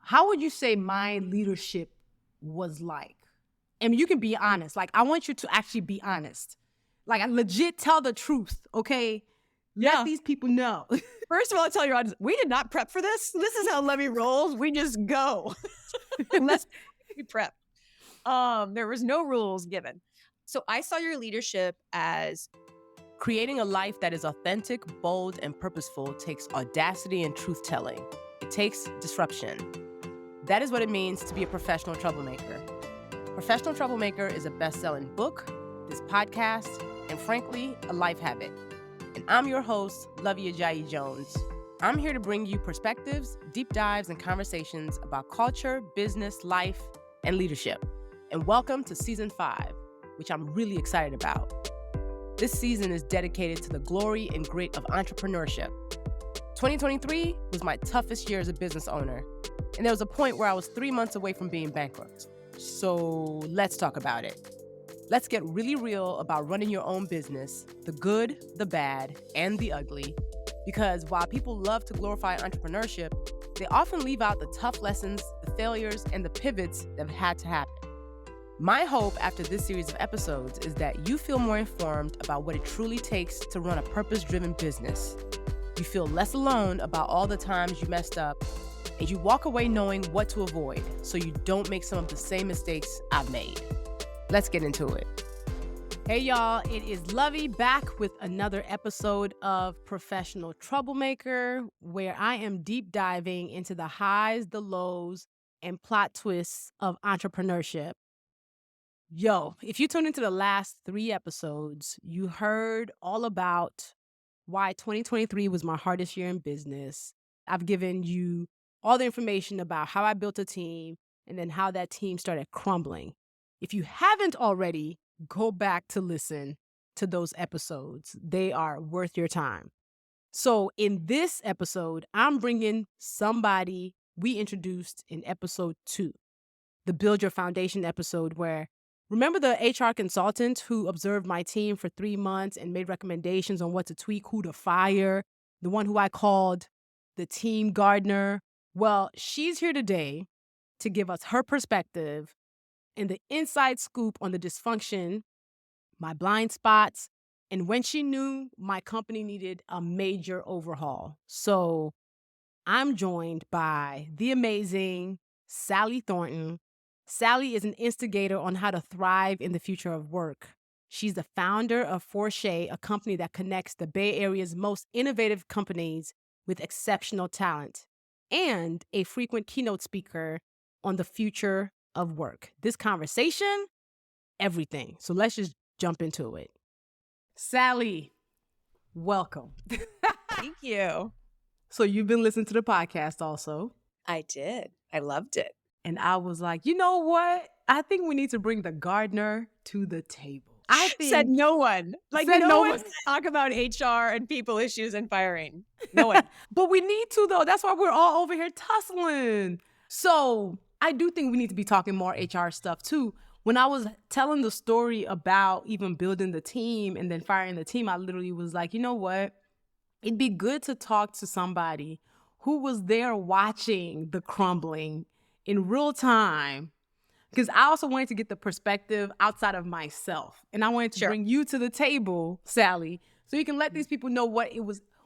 how would you say my leadership was like? And you can be honest. Like, I want you to actually be honest. Like, I legit tell the truth, okay? Let these people know. First of all, I'll tell your audience, we did not prep for this. This is how Luvvie rolls. We just go. Unless we prep. There was no rules given. So I saw your leadership as creating a life that is authentic, bold, and purposeful takes audacity and truth-telling. It takes disruption. That is what it means to be a professional troublemaker. Professional Troublemaker is a best-selling book, this podcast, and frankly, a life habit. And I'm your host, Luvvie Ajayi Jones. I'm here to bring you perspectives, deep dives, and conversations about culture, business, life, and leadership. And welcome to Season 5, which I'm really excited about. This season is dedicated to the glory and grit of entrepreneurship. 2023 was my toughest year as a business owner, and there was a point where I was 3 months away from being bankrupt. So let's talk about it. Let's get really real about running your own business, the good, the bad, and the ugly. Because while people love to glorify entrepreneurship, they often leave out the tough lessons, the failures, and the pivots that have had to happen. My hope after this series of episodes is that you feel more informed about what it truly takes to run a purpose-driven business. You feel less alone about all the times you messed up, and you walk away knowing what to avoid so you don't make some of the same mistakes I've made. Let's get into it. Hey, y'all. It is Luvvie back with another episode of Professional Troublemaker, where I am deep diving into the highs, the lows, and plot twists of entrepreneurship. Yo, if you tuned into the last 3 episodes, you heard all about why 2023 was my hardest year in business. I've given you all the information about how I built a team and then how that team started crumbling. If you haven't already, go back to listen to those episodes. They are worth your time. So in this episode, I'm bringing somebody we introduced in episode 2, the Build Your Foundation episode, where remember the HR consultant who observed my team for 3 months and made recommendations on what to tweak, who to fire, the one who I called the team gardener? Well, she's here today to give us her perspective and the inside scoop on the dysfunction, my blind spots, and when she knew my company needed a major overhaul. So I'm joined by the amazing Sally Thornton. Sally is an instigator on how to thrive in the future of work. She's the founder of Forshay, a company that connects the Bay Area's most innovative companies with exceptional talent, and a frequent keynote speaker on the future of work. This conversation, everything. So let's just jump into it. Sally, welcome. Thank you. So you've been listening to the podcast also. I did. I loved it. And I was like, you know what? I think we need to bring the gardener to the table. I think Said no one. Like Said no no one one. talk about HR and people issues and firing. No one. But we need to, though. That's why we're all over here tussling. So I do think we need to be talking more HR stuff too. When I was telling the story about even building the team and then firing the team, I literally was like, you know what? It'd be good to talk to somebody who was there watching the crumbling in real time. Because I also wanted to get the perspective outside of myself. And I wanted to bring you to the table, Sally, so you can let these people know what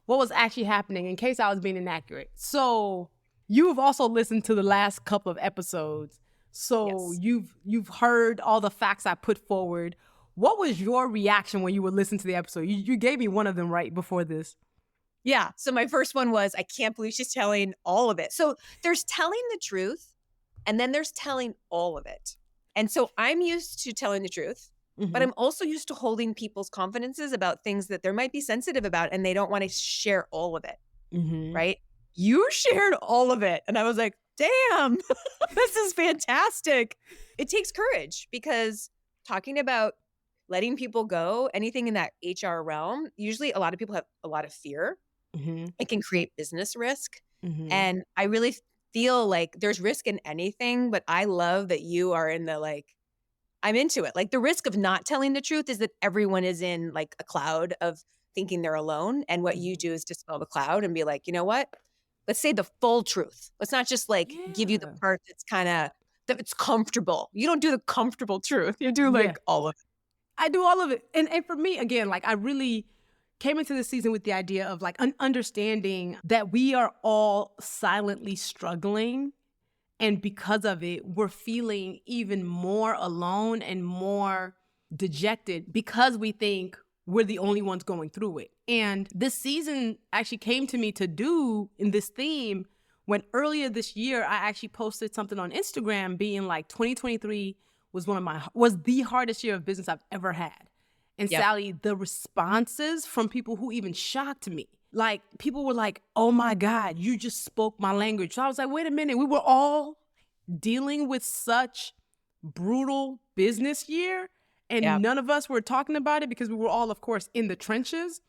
was actually happening in case I was being inaccurate. So you've also listened to the last couple of episodes. So Yes. you've heard all the facts I put forward. What was your reaction when you were listening to the episode? You gave me one of them right before this. Yeah. So my first one was, I can't believe she's telling all of it. So there's telling the truth and then there's telling all of it. And so I'm used to telling the truth, but I'm also used to holding people's confidences about things that they might be sensitive about and they don't want to share all of it. Right? You shared all of it. And I was like, damn, this is fantastic. It takes courage because talking about letting people go, anything in that HR realm, usually a lot of people have a lot of fear. It can create business risk. And I really feel like there's risk in anything, but I love that you are in the I'm into it. Like the risk of not telling the truth is that everyone is in like a cloud of thinking they're alone. And what you do is dispel the cloud and be like, you know what? let's say the full truth. Let's not just like give you the part that's kind of, that it's comfortable. You don't do the comfortable truth. You do like all of it. I do all of it. And for me, again, like I really came into this season with the idea of like understanding that we are all silently struggling. And because of it, we're feeling even more alone and more dejected because we think we're the only ones going through it. And this season actually came to me to do in this theme when earlier this year, I actually posted something on Instagram being like 2023 was the hardest year of business I've ever had. And Sally, the responses from people who even shocked me, like people were like, oh my God, you just spoke my language. So I was like, wait a minute, we were all dealing with such brutal business year and none of us were talking about it because we were all, of course, in the trenches.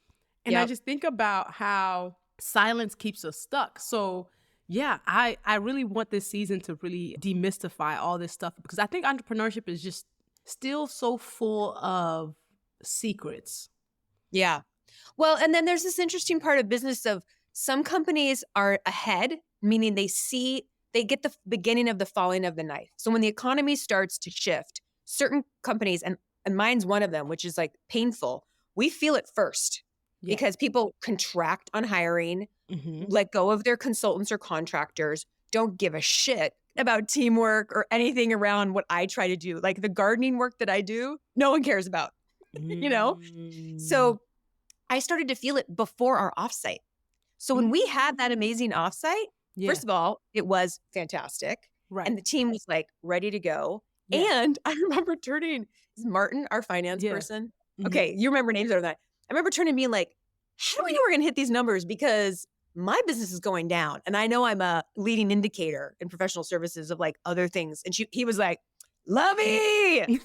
And I just think about how silence keeps us stuck. So yeah, I really want this season to really demystify all this stuff because I think entrepreneurship is just still so full of secrets. Yeah. Well, and then there's this interesting part of business of some companies are ahead, meaning they get the beginning of the falling of the knife. So when the economy starts to shift, certain companies, and mine's one of them, which is like painful, we feel it first because people contract on hiring, let go of their consultants or contractors, don't give a shit about teamwork or anything around what I try to do. Like the gardening work that I do, no one cares about, you know? So I started to feel it before our offsite. So when we had that amazing offsite, first of all, it was fantastic. Right. And the team was like ready to go. And I remember turning, Martin, our finance person. Okay, you remember names better than that. I remember turning and being like, how do we know we're going to hit these numbers? Because my business is going down. And I know I'm a leading indicator in professional services of like other things. And he was like, Luvvie,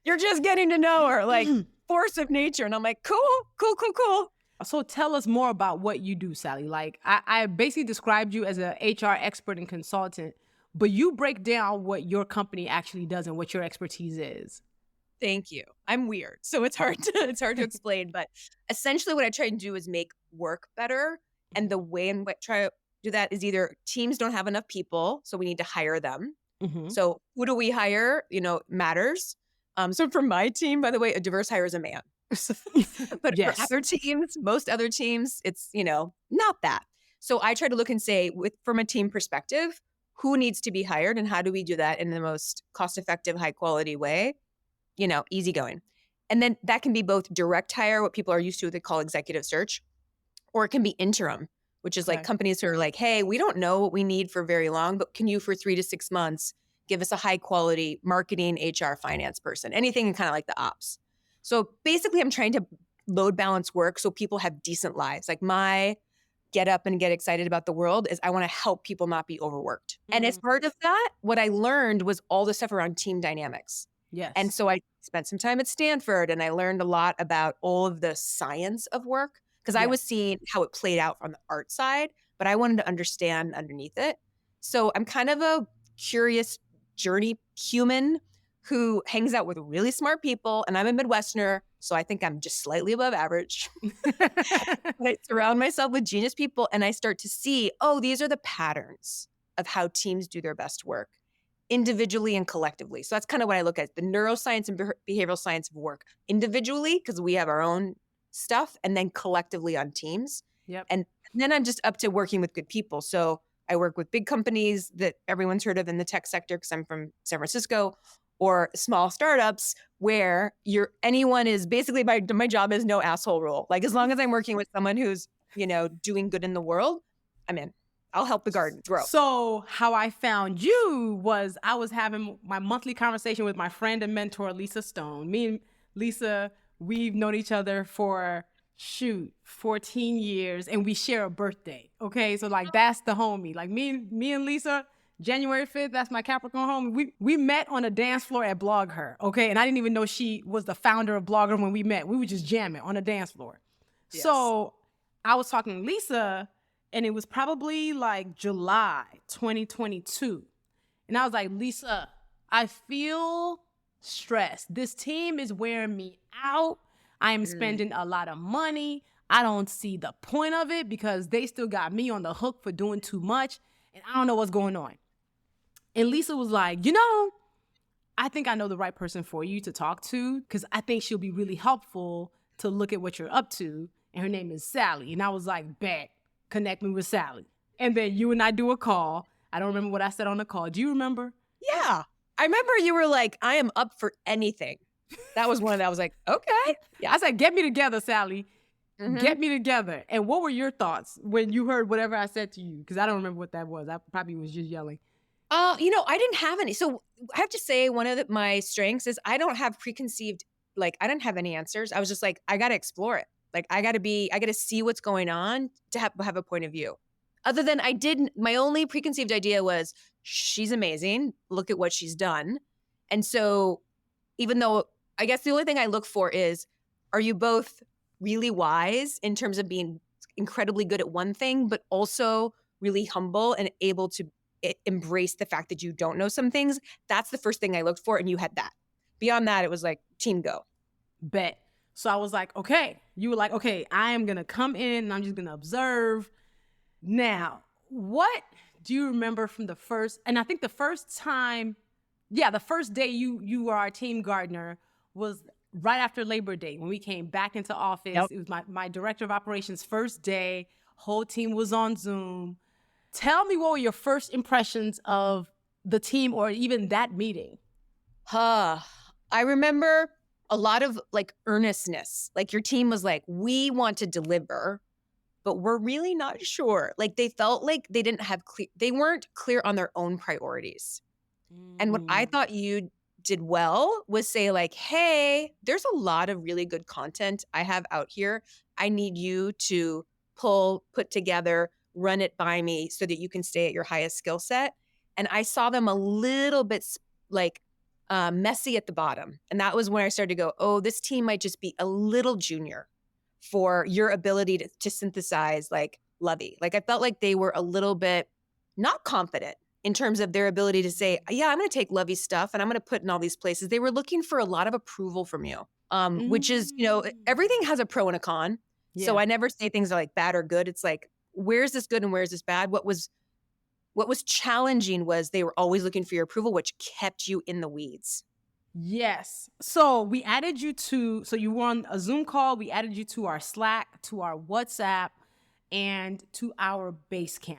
you're just getting to know her, like force of nature. And I'm like, cool. So tell us more about what you do, Sally. Like I basically described you as an HR expert and consultant, but you break down what your company actually does and what your expertise is. Thank you. I'm weird, so it's hard to explain. But essentially, what I try to do is make work better. And the way in which I try to do that is either teams don't have enough people, so we need to hire them. So who do we hire? Matters. So for my team, by the way, a diverse hire is a man. But for other teams, most other teams, it's not that. So I try to look and say, from a team perspective, who needs to be hired and how do we do that in the most cost-effective, high-quality way? Easygoing. And then that can be both direct hire, what people are used to, what they call executive search, or it can be interim, which is like companies who are like, hey, we don't know what we need for very long, but can you for 3 to 6 months give us a high quality marketing, HR, finance person, anything kind of like the ops. So basically I'm trying to load balance work so people have decent lives. Like my get up and get excited about the world is I want to help people not be overworked. And as part of that, what I learned was all the stuff around team dynamics. Yes. And so I spent some time at Stanford and I learned a lot about all of the science of work because I was seeing how it played out from the art side, but I wanted to understand underneath it. So I'm kind of a curious journey human who hangs out with really smart people, and I'm a Midwesterner, so I think I'm just slightly above average. I surround myself with genius people and I start to see, these are the patterns of how teams do their best work. Individually and collectively. So that's kind of what I look at, the neuroscience and behavioral science of work. Individually, because we have our own stuff, and then collectively on teams. And then I'm just up to working with good people. So I work with big companies that everyone's heard of in the tech sector because I'm from San Francisco, or small startups where anyone is basically, my job is no asshole rule. Like as long as I'm working with someone who's, doing good in the world, I'm in. I'll help the garden grow. So how I found you was I was having my monthly conversation with my friend and mentor, Lisa Stone. Me and Lisa, we've known each other for 14 years and we share a birthday. Okay. So like, that's the homie. Like me and Lisa, January 5th, that's my Capricorn homie. We met on a dance floor at Blog Her. Okay. And I didn't even know she was the founder of Blog Her when we met. We were just jamming on a dance floor. Yes. So I was talking to Lisa, and it was probably like July 2022. And I was like, Lisa, I feel stressed. This team is wearing me out. I am spending a lot of money. I don't see the point of it because they still got me on the hook for doing too much and I don't know what's going on. And Lisa was like, I think I know the right person for you to talk to because I think she'll be really helpful to look at what you're up to. And her name is Sally. And I was like, bet, connect me with Sally. And then you and I do a call. I don't remember what I said on the call. Do you remember? Yeah. I remember you were like, I am up for anything. That was one that I was like, okay. Yeah. I said, get me together, Sally. Mhm. Get me together. And what were your thoughts when you heard whatever I said to you? Because I don't remember what that was. I probably was just yelling. I didn't have any. So I have to say one of my strengths is I don't have preconceived, I didn't have any answers. I was just like, I got to explore it. I got to see what's going on to have a point of view. Other than my only preconceived idea was she's amazing. Look at what she's done. And so even though I guess the only thing I look for is, are you both really wise in terms of being incredibly good at one thing, but also really humble and able to embrace the fact that you don't know some things? That's the first thing I looked for. And you had that. Beyond that, it was like, team go. Bet. So I was like, okay. You were like, okay, I am going to come in and I'm just going to observe. Now, what do you remember from the first, and I think the first time, the first day you were our team gardener was right after Labor Day when we came back into office. Yep. It was my director of operations first day. Whole team was on Zoom. Tell me what were your first impressions of the team or even that meeting? I remember a lot of earnestness. Your team was like, we want to deliver, but we're really not sure. They felt like they weren't clear on their own priorities. And what I thought you did well was say hey, there's a lot of really good content I have out here. I need you to put together, run it by me so that you can stay at your highest skill set. And I saw them a little bit messy at the bottom. And that was when I started to go, oh, this team might just be a little junior for your ability to synthesize Luvvie. I felt like they were a little bit not confident in terms of their ability to say, yeah, I'm going to take Luvvie's stuff and I'm going to put in all these places. They were looking for a lot of approval from you, which is, everything has a pro and a con. Yeah. So I never say things are bad or good. It's where's this good and where's this bad? What was challenging was they were always looking for your approval, which kept you in the weeds. Yes. So we added you so you were on a Zoom call. We added you to our Slack, to our WhatsApp, and to our Basecamp.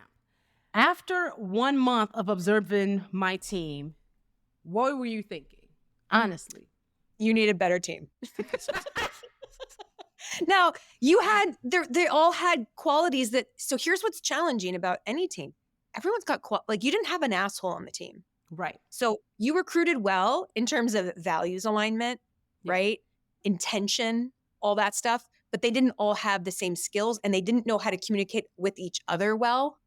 After 1 month of observing my team, what were you thinking? Honestly. You need a better team. Now, they all had qualities so here's what's challenging about any team. Everyone's got, you didn't have an asshole on the team. Right. So you recruited well in terms of values alignment, right? Intention, all that stuff, but they didn't all have the same skills and they didn't know how to communicate with each other well.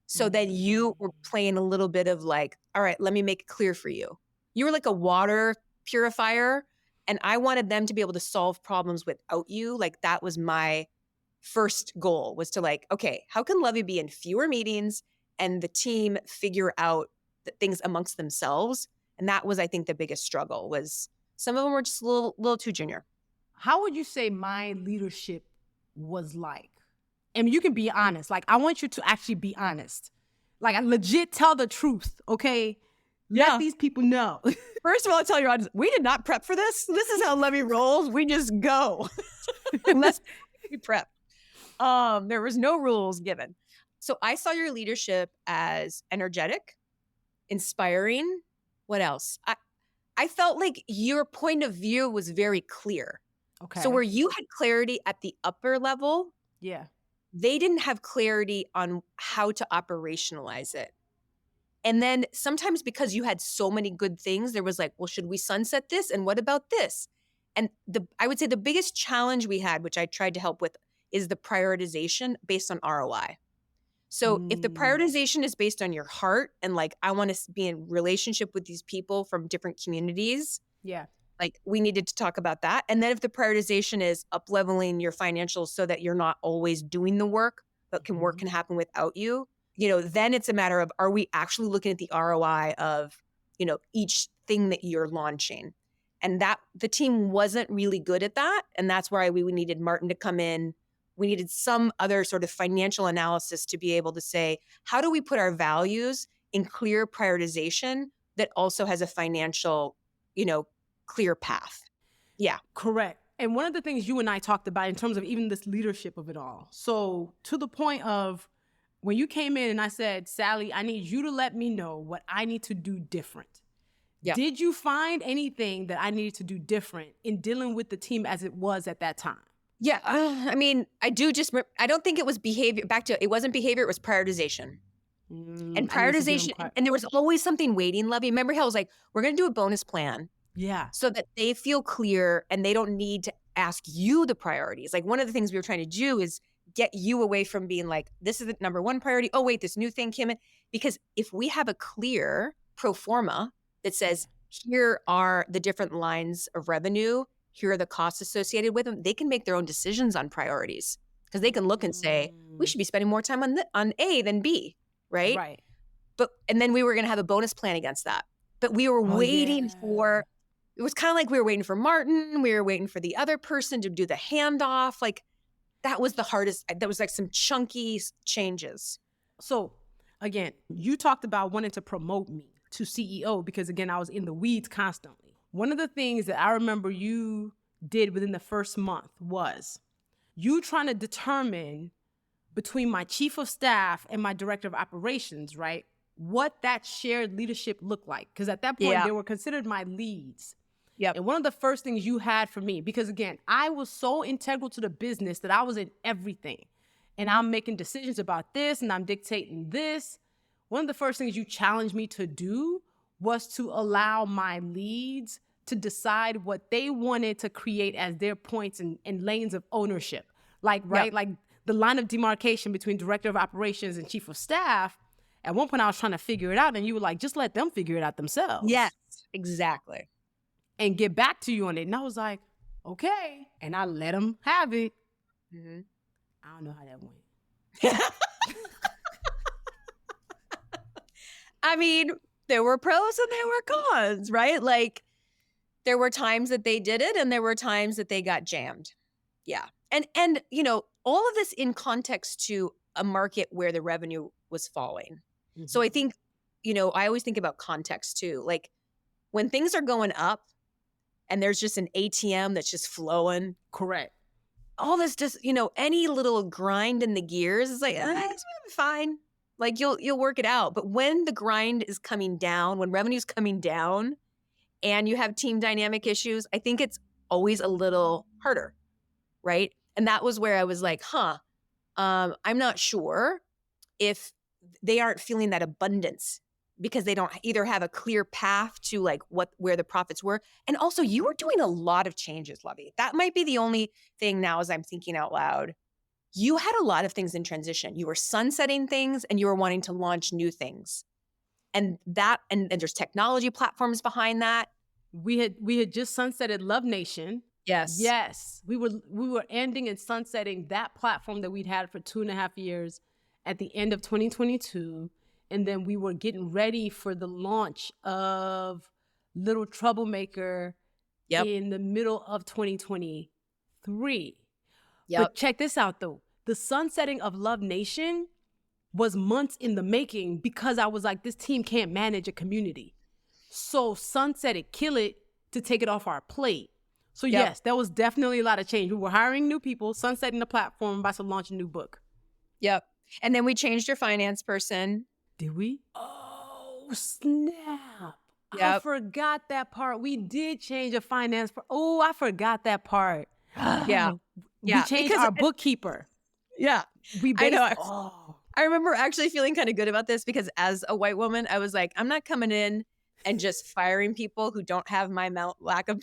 So then you were playing a little bit of all right, let me make it clear for you. You were like a water purifier and I wanted them to be able to solve problems without you. That was my first goal was to okay, how can Luvvie be in fewer meetings and the team figure out the things amongst themselves? And that was, I think, the biggest struggle was some of them were just a little too junior. How would you say my leadership was like? I mean, you can be honest. I want you to actually be honest. I legit tell the truth, okay? Let these people know. First of all, I'll tell you, we did not prep for this. This is how Luvvie rolls. We just go. Unless we prep. There was no rules given. So I saw your leadership as energetic, inspiring. What else? I felt like your point of view was very clear. Okay. So where you had clarity at the upper level, they didn't have clarity on how to operationalize it. And then sometimes because you had so many good things, there was well, should we sunset this? And what about this? And I would say the biggest challenge we had, which I tried to help with, is the prioritization based on ROI. So if the prioritization is based on your heart and I want to be in relationship with these people from different communities, we needed to talk about that. And then if the prioritization is up-leveling your financials so that you're not always doing the work, but work can happen without you, then it's a matter of, are we actually looking at the ROI of, each thing that you're launching? And that the team wasn't really good at that. And that's why we needed Martin to come in, We needed some other sort of financial analysis to be able to say, how do we put our values in clear prioritization that also has a financial, clear path? Yeah. Correct. And one of the things you and I talked about in terms of even this leadership of it all. So to the point of when you came in and I said, Sally, I need you to let me know what I need to do different. Yeah. Did you find anything that I needed to do different in dealing with the team as it was at that time? Yeah. I don't think it was behavior. It wasn't behavior. It was prioritization. And prioritization. And there was always something waiting, Luvvie. Remember how I was like, we're going to do a bonus plan. Yeah. So that they feel clear and they don't need to ask you the priorities. Like one of the things we were trying to do is get you away from being like, this is the number one priority. Oh, wait, this new thing came in. Because if we have a clear pro forma that says, here are the different lines of revenue, here are the costs associated with them, they can make their own decisions on priorities. Because they can look and say, we should be spending more time on A than B, right? Right. And then we were going to have a bonus plan against that. But we were waiting for, it was kind of like we were waiting for Martin. We were waiting for the other person to do the handoff. Like that was the hardest. That was like some chunky changes. So again, you talked about wanting to promote me to CEO because again, I was in the weeds constantly. One of the things that I remember you did within the first month was you trying to determine between my chief of staff and my director of operations, right? What that shared leadership looked like. Because at that point, they were considered my leads. Yep. And one of the first things you had for me, because again, I was so integral to the business that I was in everything. And I'm making decisions about this and I'm dictating this. One of the first things you challenged me to do was to allow my leads to decide what they wanted to create as their points and lanes of ownership. Like, right? Like the line of demarcation between director of operations and chief of staff. At one point I was trying to figure it out and you were like, just let them figure it out themselves. Yes, exactly. And get back to you on it. And I was like, okay. And I let them have it. Mm-hmm. I don't know how that went. I mean, there were pros and there were cons, right? Like there were times that they did it and there were times that they got jammed. Yeah. And all of this in context to a market where the revenue was falling. Mm-hmm. So I think, I always think about context too. Like when things are going up, and there's just an ATM that's just flowing. Correct. All this just, any little grind in the gears is like, it's fine. Like you'll work it out. But when the grind is coming down, when revenue's coming down and you have team dynamic issues, I think it's always a little harder, right? And that was where I was like, I'm not sure if they aren't feeling that abundance because they don't either have a clear path to like where the profits were. And also you were doing a lot of changes, Luvvie. That might be the only thing now as I'm thinking out loud. You had a lot of things in transition. You were sunsetting things and you were wanting to launch new things. And there's technology platforms behind that. We had just sunsetted Love Nation. Yes. Yes. We were ending and sunsetting that platform that we'd had for 2.5 years at the end of 2022. And then we were getting ready for the launch of Little Troublemaker in the middle of 2023. Yep. But check this out, though. The sunsetting of Love Nation was months in the making because I was like, this team can't manage a community. So sunset it, kill it to take it off our plate. So yes, there was definitely a lot of change. We were hiring new people, sunsetting the platform, about to launch a new book. Yep. And then we changed your finance person. Did we? Oh, snap. Yep. I forgot that part. We did change a finance. Oh, I forgot that part. Yeah. We changed our bookkeeper. Yeah. I know. I remember actually feeling kind of good about this because as a white woman, I was like, I'm not coming in and just firing people who don't have my lack of.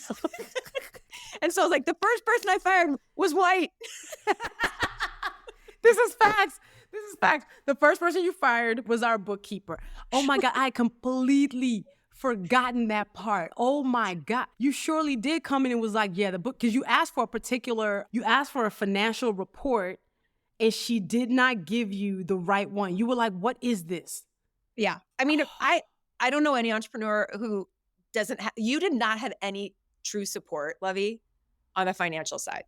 And so I was like, the first person I fired was white. This is facts. This is facts. The first person you fired was our bookkeeper. Oh my God, I completely forgotten that part. Oh my God. You surely did come in and was like, yeah, the book, because you asked for a financial report and she did not give you the right one. You were like, what is this? Yeah. I mean, I don't know any entrepreneur who doesn't have, you did not have any true support, Luvvie, on the financial side.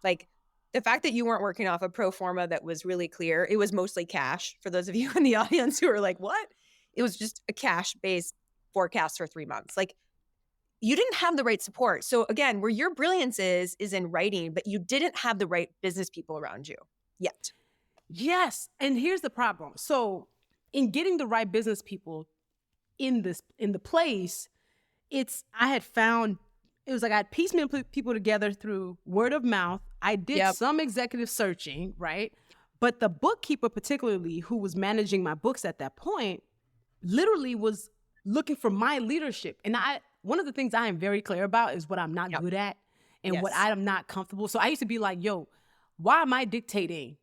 Like, the fact that you weren't working off a pro forma that was really clear, it was mostly cash. For those of you in the audience who are like, what? It was just a cash-based forecast for 3 months. Like, you didn't have the right support. So again, where your brilliance is in writing, but you didn't have the right business people around you yet. Yes. And here's the problem. So in getting the right business people in the place, I had found, it was like I had piecemeal people together through word of mouth. I did some executive searching, right? But the bookkeeper particularly, who was managing my books at that point, literally was looking for my leadership. And one of the things I am very clear about is what I'm not good at and what I am not comfortable. So I used to be like, yo, why am I dictating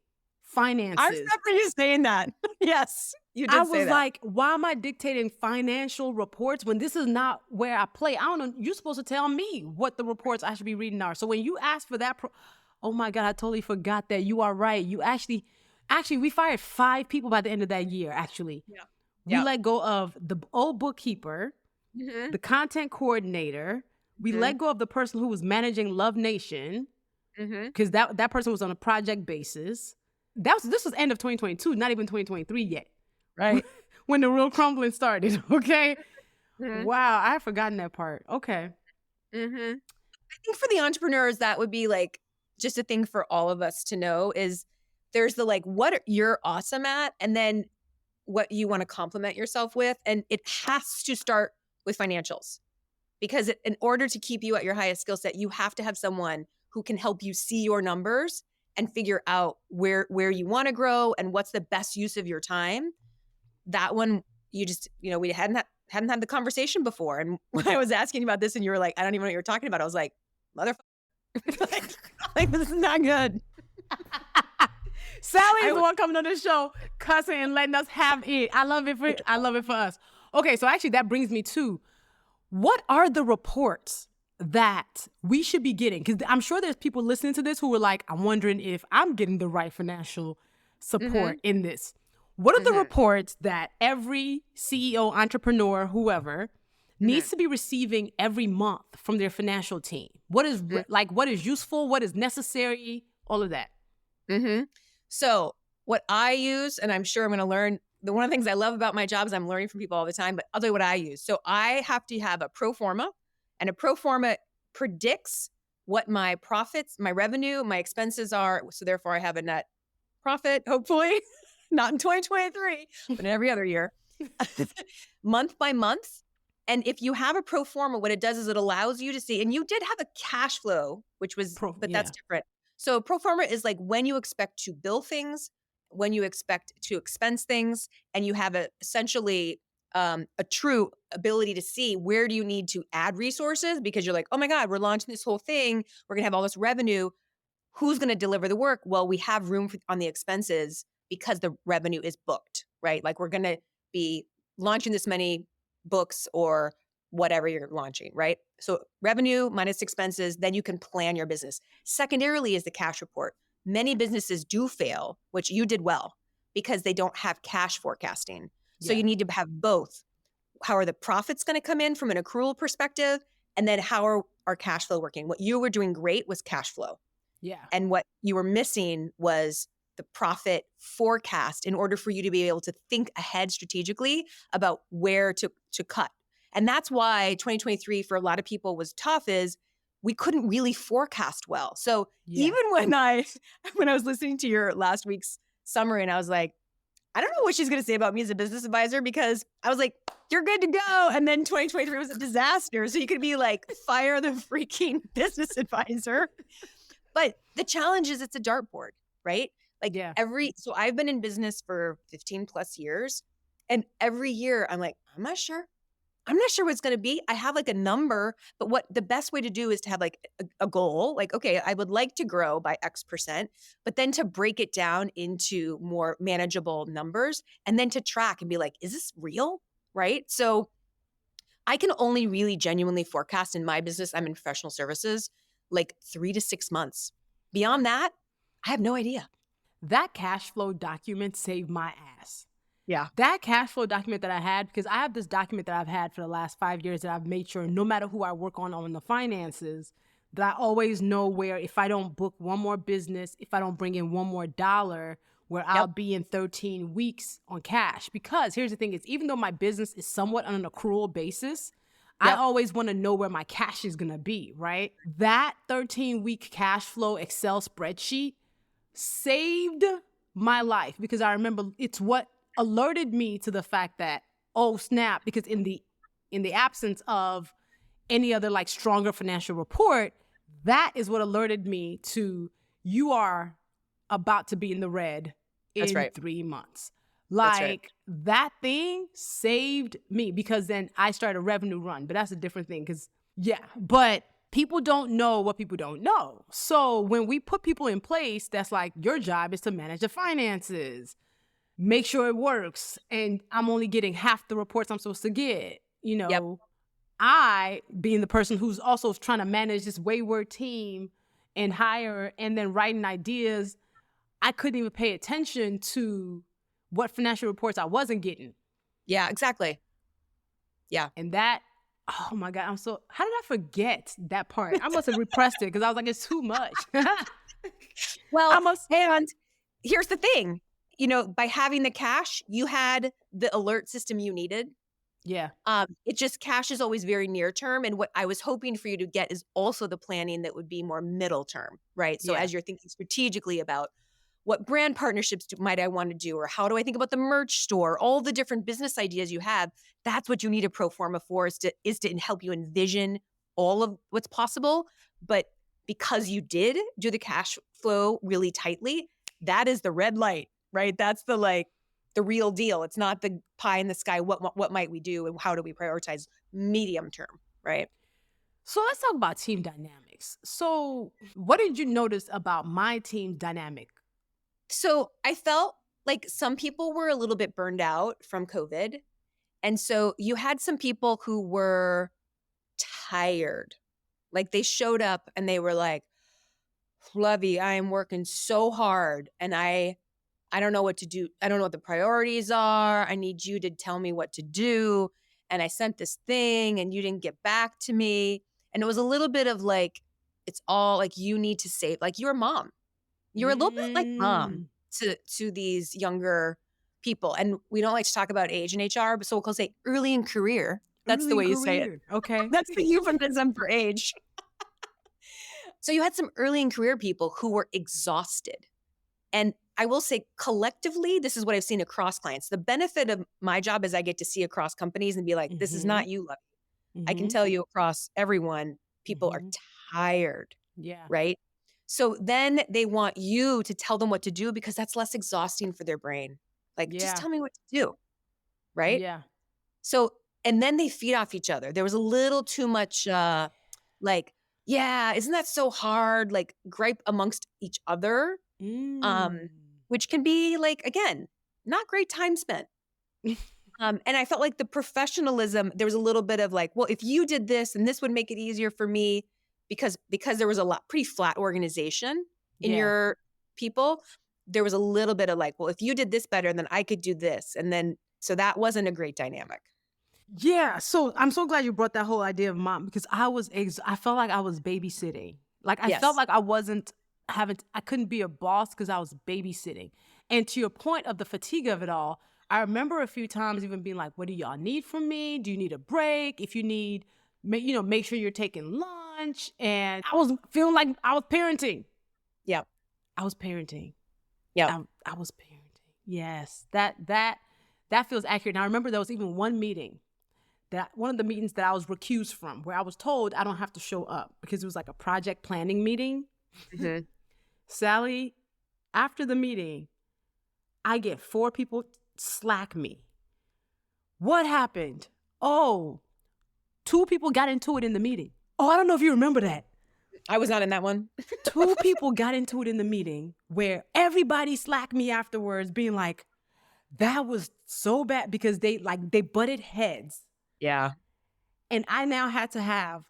finances? I remember you saying that. Yes, you did I say was that. like, why am I dictating financial reports when this is not where I play? I don't know. You're supposed to tell me what the reports I should be reading are. So when you ask for that, oh my God, I totally forgot that. You are right. You actually, we fired 5 people by the end of that year, actually. Yeah. We let go of the old bookkeeper, the content coordinator. We let go of the person who was managing Love Nation, because that person was on a project basis. This was end of 2022, not even 2023 yet, right? When the real crumbling started, okay? Wow, I had forgotten that part. Okay. I think for the entrepreneurs, that would be like just a thing for all of us to know is there's the like what you're awesome at, and then what you want to complement yourself with. And it has to start with financials, because in order to keep you at your highest skill set, you have to have someone who can help you see your numbers and figure out where you want to grow and what's the best use of your time. That one, you just, we hadn't had the conversation before. And when I was asking about this and you were like, I don't even know what you're talking about, I was like, motherfucker, like this is not good. Sally is the one coming on the show, cussing and letting us have it. I love it for us. Okay, so actually that brings me to, what are the reports that we should be getting? Because I'm sure there's people listening to this who were like, I'm wondering if I'm getting the right financial support in this. What are the reports that every CEO, entrepreneur, whoever needs to be receiving every month from their financial team? What is what is useful? What is necessary? All of that. So what I use, and I'm sure I'm going to learn, one of the things I love about my job is I'm learning from people all the time, but I'll tell you what I use. So I have to have a pro forma, and a pro forma predicts what my profits, my revenue, my expenses are. So therefore I have a net profit, hopefully, not in 2023, but in every other year, month by month. And if you have a pro forma, what it does is it allows you to see, and you did have a cash flow, which was, that's different. So pro forma is like when you expect to bill things, when you expect to expense things, and you have essentially a true ability to see where do you need to add resources, because you're like, oh my God, we're launching this whole thing. We're going to have all this revenue. Who's going to deliver the work? Well, we have room on the expenses because the revenue is booked, right? Like we're going to be launching this many books or whatever you're launching, right? So revenue minus expenses, then you can plan your business. Secondarily is the cash report. Many businesses do fail, which you did well, because they don't have cash forecasting. So you need to have both. How are the profits going to come in from an accrual perspective? And then how are our cash flow working? What you were doing great was cash flow. Yeah. And what you were missing was the profit forecast in order for you to be able to think ahead strategically about where to cut. And that's why 2023 for a lot of people was tough, is we couldn't really forecast well. So even when I was listening to your last week's summary, and I was like, I don't know what she's going to say about me as a business advisor, because I was like, you're good to go. And then 2023 was a disaster. So you could be like, fire the freaking business advisor. But the challenge is it's a dartboard, right? Like so I've been in business for 15 plus years. And every year I'm like, I'm not sure what it's going to be. I have like a number, but what the best way to do is to have like a goal, like, okay, I would like to grow by X%, but then to break it down into more manageable numbers, and then to track and be like, is this real? Right? So I can only really genuinely forecast in my business, I'm in professional services, like 3 to 6 months. Beyond that, I have no idea. That cash flow document saved my ass. Yeah. That cash flow document that I had, because I have this document that I've had for the last 5 years that I've made sure no matter who I work on the finances, that I always know where if I don't book one more business, if I don't bring in one more dollar, where I'll be in 13 weeks on cash. Because here's the thing is, even though my business is somewhat on an accrual basis, I always want to know where my cash is going to be, right? That 13-week cash flow Excel spreadsheet saved my life because I remember it's what alerted me to the fact that, oh snap, because in the absence of any other like stronger financial report, that is what alerted me to you are about to be in the red in 3 months. Like that thing saved me because then I started a revenue run, but that's a different thing because but people don't know what people don't know. So when we put people in place, that's like your job is to manage the finances, make sure it works. And I'm only getting half the reports I'm supposed to get, you know, I being the person who's also trying to manage this wayward team and hire and then writing ideas, I couldn't even pay attention to what financial reports I wasn't getting. Yeah, exactly. Yeah. And that, oh my God, how did I forget that part? I must have repressed it because I was like, it's too much. And here's the thing, you know, by having the cash, you had the alert system you needed. Yeah. It just cash is always very near term. And what I was hoping for you to get is also the planning that would be more middle term, right? So as you're thinking strategically about what brand partnerships might I want to do, or how do I think about the merch store, all the different business ideas you have, that's what you need a pro forma for is to help you envision all of what's possible. But because you did do the cash flow really tightly, that is the red light, right? That's the real deal. It's not the pie in the sky. What might we do and how do we prioritize medium term, right? So let's talk about team dynamics. So what did you notice about my team dynamic? So I felt like some people were a little bit burned out from COVID. And so you had some people who were tired. Like they showed up and they were like, Luvvie, I am working so hard and I don't know what to do. I don't know what the priorities are. I need you to tell me what to do. And I sent this thing and you didn't get back to me. And it was a little bit of like, it's all like you need to save, like you're a mom. You're a little bit like mom to these younger people. And we don't like to talk about age in HR, but so we'll say early in career. That's the way you say it. Okay. That's the euphemism for age. So you had some early in career people who were exhausted. And I will say collectively, this is what I've seen across clients. The benefit of my job is I get to see across companies and be like, this is not you, Luvvie. I can tell you across everyone, people are tired. Yeah. Right? So then they want you to tell them what to do because that's less exhausting for their brain. Like, just tell me what to do. Right? Yeah. So, and then they feed off each other. There was a little too much like, yeah, isn't that so hard? Like gripe amongst each other, which can be like, again, not great time spent. And I felt like the professionalism, there was a little bit of like, well, if you did this and this would make it easier for me because there was a pretty flat organization in your people, there was a little bit of like, well, if you did this better, then I could do this. And then, so that wasn't a great dynamic. Yeah. So I'm so glad you brought that whole idea of mom because I felt like I was babysitting. Like I felt like I couldn't be a boss because I was babysitting. And to your point of the fatigue of it all, I remember a few times even being like, what do y'all need from me? Do you need a break? If you need, make sure you're taking lunch. And I was feeling like I was parenting. Yeah. I was parenting. Yeah. I was parenting. Yes. That feels accurate. And I remember there was even one of the meetings that I was recused from where I was told I don't have to show up because it was like a project planning meeting. Mm-hmm. Sally, after the meeting, I get 4 people slack me. What happened? Oh, 2 people got into it in the meeting. Oh, I don't know if you remember that. I was not in that one. 2 people got into it in the meeting where everybody slacked me afterwards being like, that was so bad because they butted heads. Yeah. And I now had to have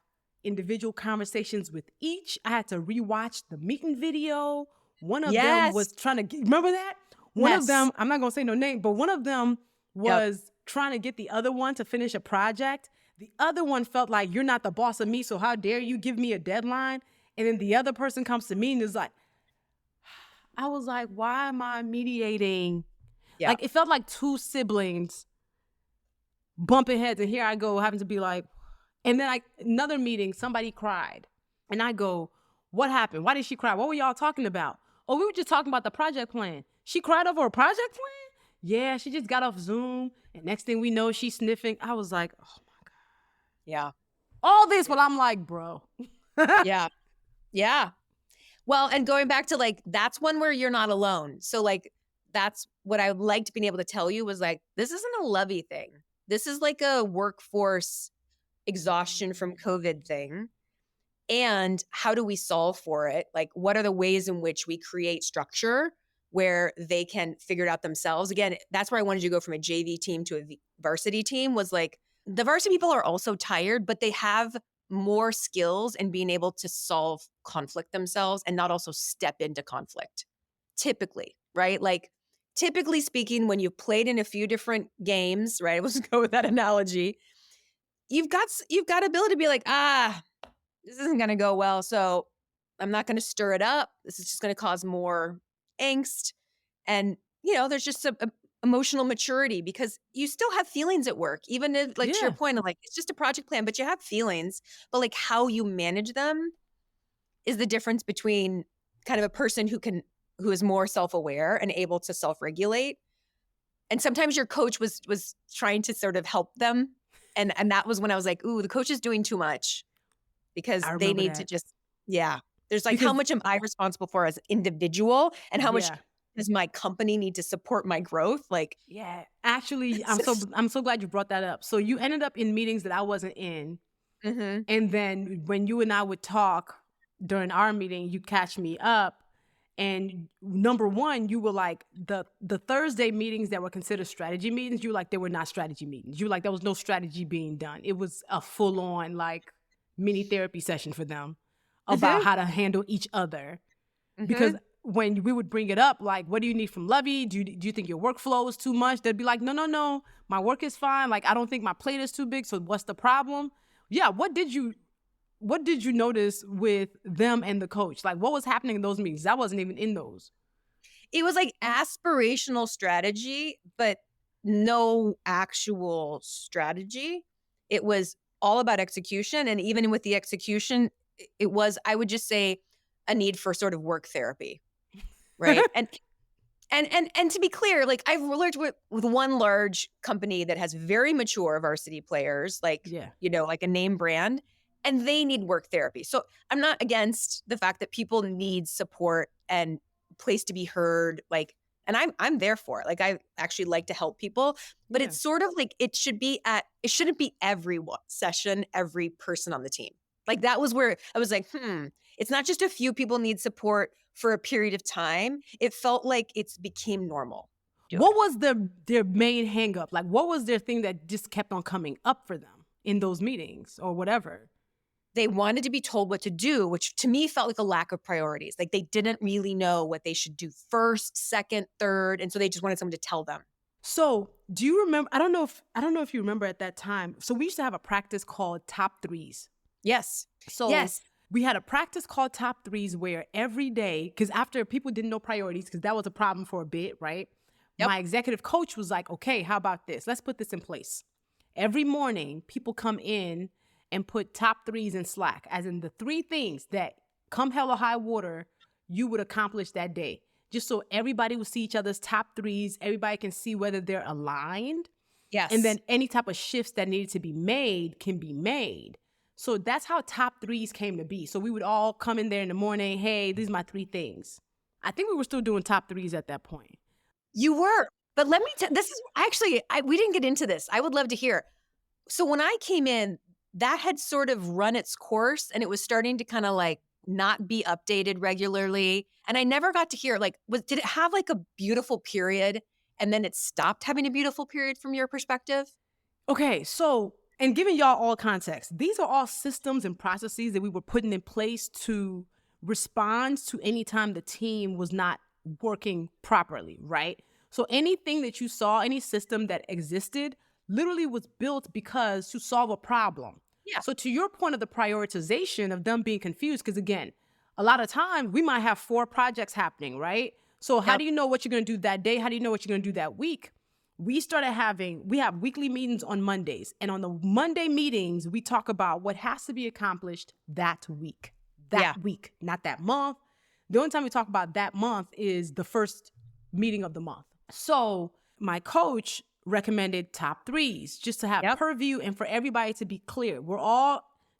individual conversations with each. I had to rewatch the meeting video. One of them was trying to remember that? One of them, I'm not going to say no name, but one of them was trying to get the other one to finish a project. The other one felt like, you're not the boss of me, so how dare you give me a deadline? And then the other person comes to me and is like, I was like, why am I mediating? Yeah. Like, it felt like two siblings bumping heads. And here I go having to be like, and then another meeting, somebody cried. And I go, what happened? Why did she cry? What were y'all talking about? Oh, we were just talking about the project plan. She cried over a project plan? Yeah, she just got off Zoom. And next thing we know, she's sniffing. I was like, oh my God. Yeah. All this, but I'm like, bro. Yeah. Yeah. Well, and going back to like, that's one where you're not alone. So like, that's what I liked being able to tell you was like, this isn't a Luvvie thing. This is like a workforce exhaustion from COVID thing. And how do we solve for it? Like, what are the ways in which we create structure where they can figure it out themselves? Again, that's where I wanted you to go from a JV team to a varsity team, was like, the varsity people are also tired, but they have more skills in being able to solve conflict themselves and not also step into conflict. Typically, right? Like, typically speaking, when you've played in a few different games, right? Let's go with that analogy. You've got ability to be like, this isn't going to go well, so I'm not going to stir it up. This is just going to cause more angst. And, there's just a emotional maturity, because you still have feelings at work, even if, like, to your point of like, it's just a project plan, but you have feelings, but like how you manage them is the difference between kind of a person who is more self-aware and able to self-regulate. And sometimes your coach was trying to sort of help them. And that was when I was like, ooh, the coach is doing too much, because they need to just, there's like, how much am I responsible for as an individual, and how much does my company need to support my growth? Like, actually, I'm so glad you brought that up. So you ended up in meetings that I wasn't in. Mm-hmm. And then when you and I would talk during our meeting, you'd catch me up. And number one, you were like, the Thursday meetings that were considered strategy meetings, you were like, they were not strategy meetings. You were like, there was no strategy being done. It was a full on like mini therapy session for them about how to handle each other. Because when we would bring it up, like, what do you need from Luvvie? Do you think your workflow is too much? They'd be like, no, my work is fine. Like, I don't think my plate is too big. So what's the problem? Yeah. What did you notice with them and the coach? Like, what was happening in those meetings? I wasn't even in those. It was like aspirational strategy, but no actual strategy. It was all about execution. And even with the execution, it was, I would just say, a need for sort of work therapy. Right. and to be clear, like, I've worked with one large company that has very mature varsity players, like, like a name brand, and they need work therapy. So I'm not against the fact that people need support and place to be heard. Like, and I'm there for it. Like, I actually like to help people, but it's sort of like, it shouldn't be every session, every person on the team. Like, that was where I was like, it's not just a few people need support for a period of time. It felt like it became normal. What was their main hang up? Like, what was their thing that just kept on coming up for them in those meetings or whatever? They wanted to be told what to do, which to me felt like a lack of priorities. Like, they didn't really know what they should do first, second, third. And so they just wanted someone to tell them. So do you remember, I don't know if you remember at that time. So we used to have a practice called Top Threes. Yes. So we had a practice called Top Threes where every day, because after people didn't know priorities, because that was a problem for a bit, right? Yep. My executive coach was like, okay, how about this? Let's put this in place. Every morning, people come in and put top threes in Slack, as in the 3 things that come hell or high water, you would accomplish that day. Just so everybody will see each other's top threes. Everybody can see whether they're aligned. Yes. And then any type of shifts that needed to be made can be made. So that's how top threes came to be. So we would all come in there in the morning. Hey, these are my 3 things. I think we were still doing top threes at that point. You were. But let me this is actually, we didn't get into this. I would love to hear. So when I came in, that had sort of run its course, and it was starting to kind of like not be updated regularly. And I never got to hear, like, did it have like a beautiful period and then it stopped having a beautiful period from your perspective? Okay, so, and giving y'all all context, these are all systems and processes that we were putting in place to respond to any time the team was not working properly, right? So anything that you saw, any system that existed, literally was built because to solve a problem. Yeah. So to your point of the prioritization of them being confused, because again, a lot of times we might have 4 projects happening, right? So how do you know what you're going to do that day? How do you know what you're going to do that week? We have weekly meetings on Mondays. And on the Monday meetings, we talk about what has to be accomplished that week. Week, not that month. The only time we talk about that month is the first meeting of the month. So my coach recommended top 3s just to have purview and for everybody to be clear.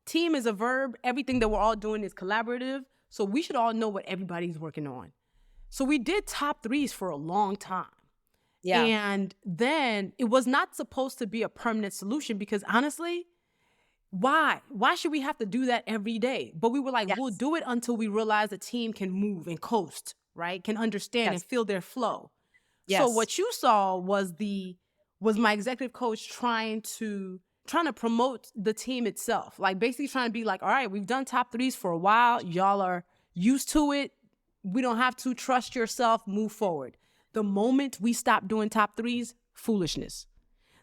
Team is a verb. Everything that we're all doing is collaborative. So we should all know what everybody's working on. So we did top 3s for a long time. Yeah. And then it was not supposed to be a permanent solution because honestly, why? Why should we have to do that every day? But we were like, we'll do it until we realize the team can move and coast, right? Can understand and feel their flow. Yes. So what you saw was my executive coach trying to promote the team itself. Like basically trying to be like, all right, we've done top 3s for a while. Y'all are used to it. We don't have to trust yourself, move forward. The moment we stop doing top 3s, foolishness.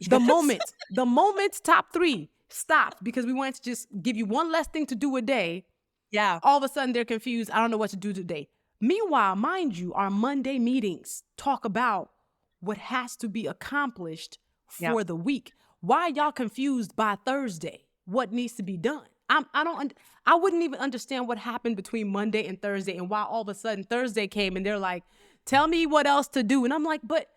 The moment top 3 stopped because we wanted to just give you one less thing to do a day. Yeah. All of a sudden they're confused. I don't know what to do today. Meanwhile, mind you, our Monday meetings talk about what has to be accomplished for the week. Why are y'all confused by Thursday? What needs to be done? I wouldn't even understand what happened between Monday and Thursday and why all of a sudden Thursday came and they're like, tell me what else to do. And I'm like, but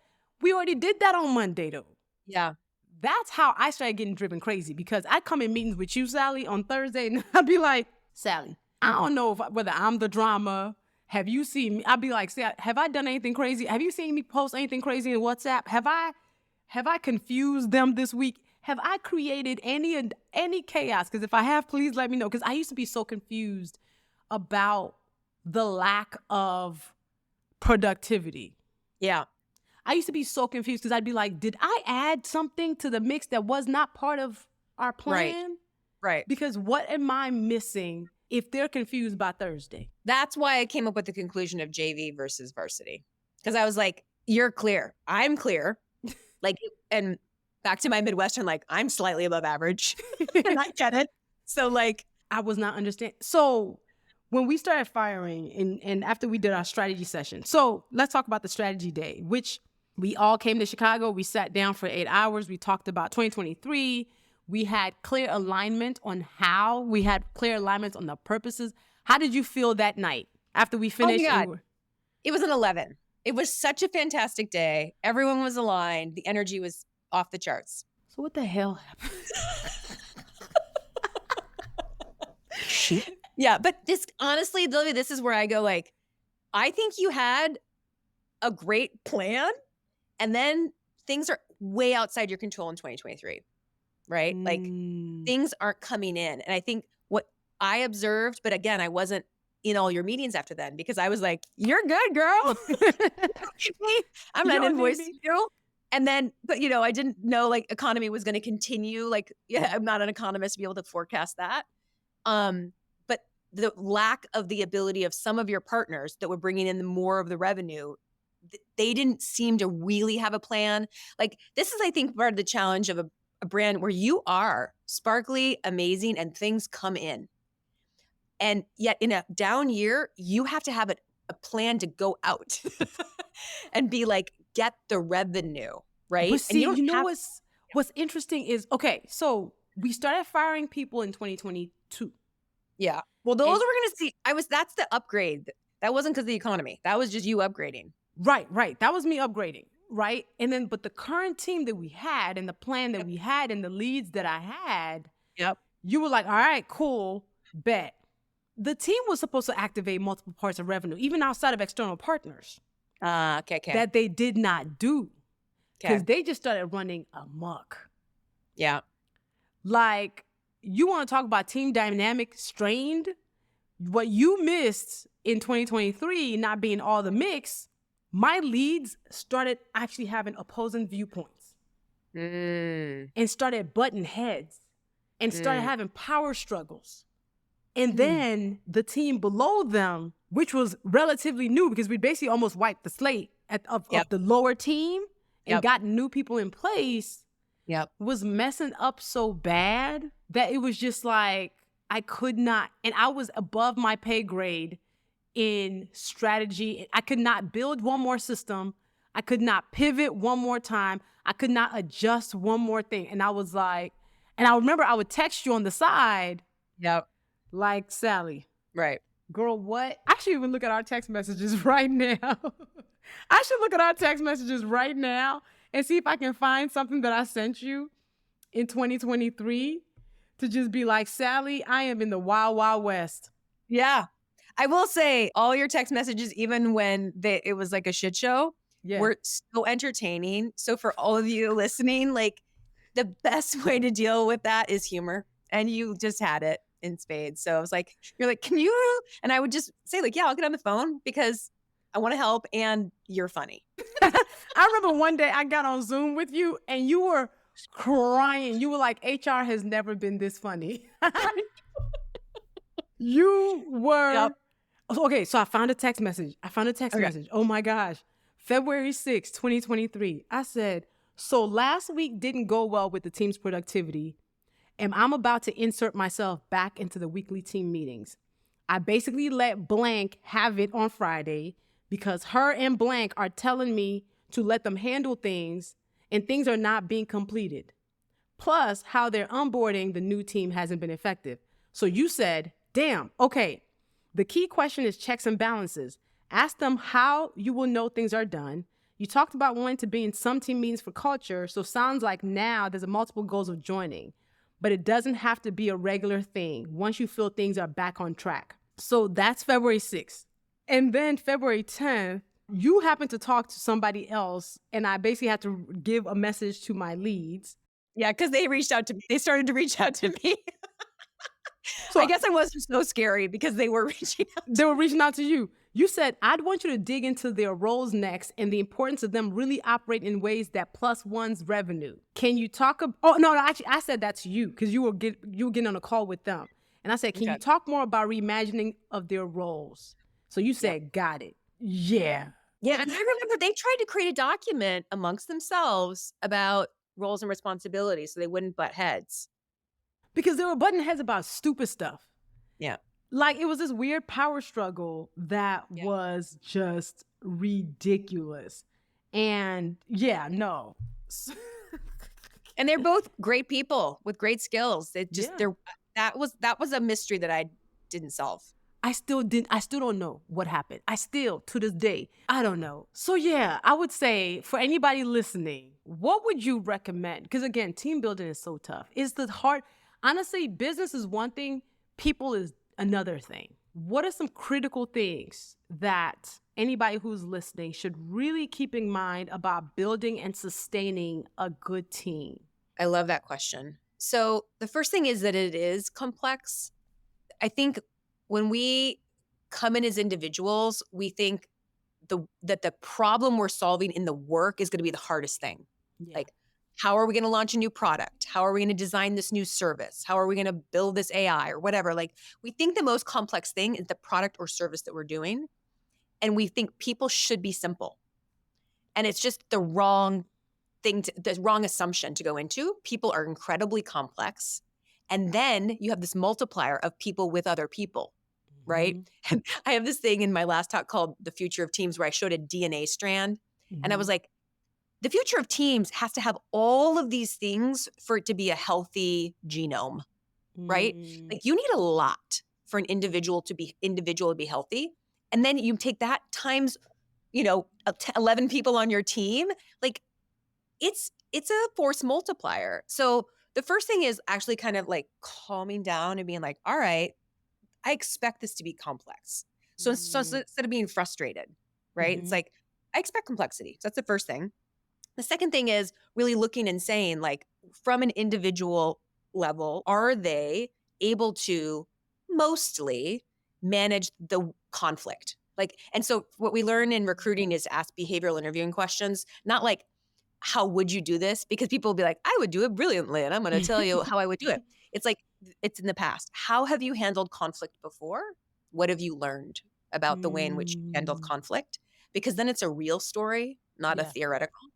we already did that on Monday though. Yeah. That's how I started getting driven crazy because I'd come in meetings with you, Sally, on Thursday and I'd be like, Sally, I don't know whether I'm the drama. Have you seen me? I'd be like, have I done anything crazy? Have you seen me post anything crazy in WhatsApp? Have I confused them this week? Have I created any chaos? Because if I have, please let me know. Because I used to be so confused about the lack of productivity. Yeah. I used to be so confused because I'd be like, did I add something to the mix that was not part of our plan? Right. Because what am I missing if they're confused by Thursday? That's why I came up with the conclusion of JV versus varsity. Because I was like, you're clear. I'm clear. And back to my Midwestern, I'm slightly above average. And I get it. So I was not understanding. So when we started firing and after we did our strategy session, so let's talk about the strategy day, which we all came to Chicago. We sat down for 8 hours. We talked about 2023. We had clear alignment on how. We had clear alignment on the purposes. How did you feel that night after we finished? Oh my God. It was an 11. It was such a fantastic day. Everyone was aligned. The energy was off the charts. So what the hell happened? Shit. Yeah, but this honestly, Luvvie, this is where I go I think you had a great plan and then things are way outside your control in 2023, right? Things aren't coming in. And I think what I observed, but again, I wasn't in all your meetings after then because I was like, you're good, girl. I'm not invoicing you. And then, but I didn't know economy was going to continue. I'm not an economist to be able to forecast that. But the lack of the ability of some of your partners that were bringing in more of the revenue, they didn't seem to really have a plan. This is, I think, part of the challenge of a brand where you are sparkly, amazing, and things come in. And yet in a down year, you have to have a plan to go out and be get the revenue, right? But see, what's interesting is, okay, so we started firing people in 2022. Yeah. Well, those we're going to see. That's the upgrade. That wasn't because of the economy. That was just you upgrading. Right. That was me upgrading, right? And then, but the current team that we had and the plan that we had and the leads that I had, you were like, all right, cool, bet. The team was supposed to activate multiple parts of revenue, even outside of external partners. Okay. That they did not do. Because they just started running amok. Yeah. You want to talk about team dynamic strained? What you missed in 2023, not being all the mix, my leads started actually having opposing viewpoints. And started butting heads. And started having power struggles. And then the team below them, which was relatively new because we basically almost wiped the slate of the lower team and got new people in place, was messing up so bad that it was just I could not. And I was above my pay grade in strategy. I could not build one more system. I could not pivot one more time. I could not adjust one more thing. And I was like, and I remember I would text you on the side, Yep. like, Sally, Right. girl, what? I should even look at our text messages right now. I should look at our text messages right now and see if I can find something that I sent you in 2023 to just be like, Sally, I am in the wild, wild west. Yeah. I will say all your text messages, even when it was like a shit show, were so entertaining. So for all of you listening, like the best way to deal with that is humor. And you just had it in spades. So I was like, you're like, can you? And I would just say like, yeah, I'll get on the phone because I want to help and you're funny. I remember one day I got on Zoom with you and you were crying. You were like, HR has never been this funny. You were. Yep. Okay, so I found a text message. message. Oh my gosh. February 6th, 2023. I said, so last week didn't go well with the team's productivity, and I'm about to insert myself back into the weekly team meetings. I basically let blank have it on Friday because her and blank are telling me to let them handle things and things are not being completed. Plus, how they're onboarding the new team hasn't been effective. So you said, damn, okay. The key question is checks and balances. Ask them how you will know things are done. You talked about wanting to be in some team meetings for culture, so sounds like now there's a multiple goals of joining, but it doesn't have to be a regular thing once you feel things are back on track. So that's February 6th. And then February 10th, you happened to talk to somebody else, and I basically had to give a message to my leads. Yeah, because they reached out to me. They started to reach out to me. So I guess I wasn't so scary because they were reaching out. They were reaching out to you. You said, I'd want you to dig into their roles next and the importance of them really operate in ways that plus one's revenue. Can you talk about, oh, no, actually, I said that to you because you were getting on a call with them. And I said, can you talk more about reimagining of their roles? So you said, got it. Yeah. Yeah, and I remember they tried to create a document amongst themselves about roles and responsibilities so they wouldn't butt heads. Because they were butting heads about stupid stuff. Yeah. Like it was this weird power struggle that was just ridiculous. And yeah, no. And they're both great people with great skills. It just that was a mystery that I didn't solve. I still don't know what happened. To this day, I don't know. So yeah, I would say for anybody listening, what would you recommend? Because again, team building is so tough. It's the hard. Honestly, business is one thing, people is another thing. What are some critical things that anybody who's listening should really keep in mind about building and sustaining a good team? I love that question. So the first thing is that it is complex. I think when we come in as individuals, we think that the problem we're solving in the work is going to be the hardest thing. Yeah. Like, how are we going to launch a new product? How are we going to design this new service? How are we going to build this AI or whatever? Like, we think the most complex thing is the product or service that we're doing. And we think people should be simple. And it's just the wrong thing, the wrong assumption to go into. People are incredibly complex. And then you have this multiplier of people with other people, right? And I have this thing in my last talk called The Future of Teams where I showed a DNA strand. And I was like, the future of teams has to have all of these things for it to be a healthy genome, right? Like you need a lot for an individual to be healthy. And then you take that times, 11 people on your team. Like it's a force multiplier. So the first thing is actually kind of like calming down and being like, all right, I expect this to be complex. So instead of being frustrated, right? It's like, I expect complexity. So that's the first thing. The second thing is really looking and saying, like, from an individual level, are they able to mostly manage the conflict? Like, and so what we learn in recruiting is ask behavioral interviewing questions, not like, how would you do this? Because people will be like, I would do it brilliantly, and I'm going to tell you how I would do it. It's like, it's in the past. How have you handled conflict before? What have you learned about the way in which you handled conflict? Because then it's a real story, not a theoretical.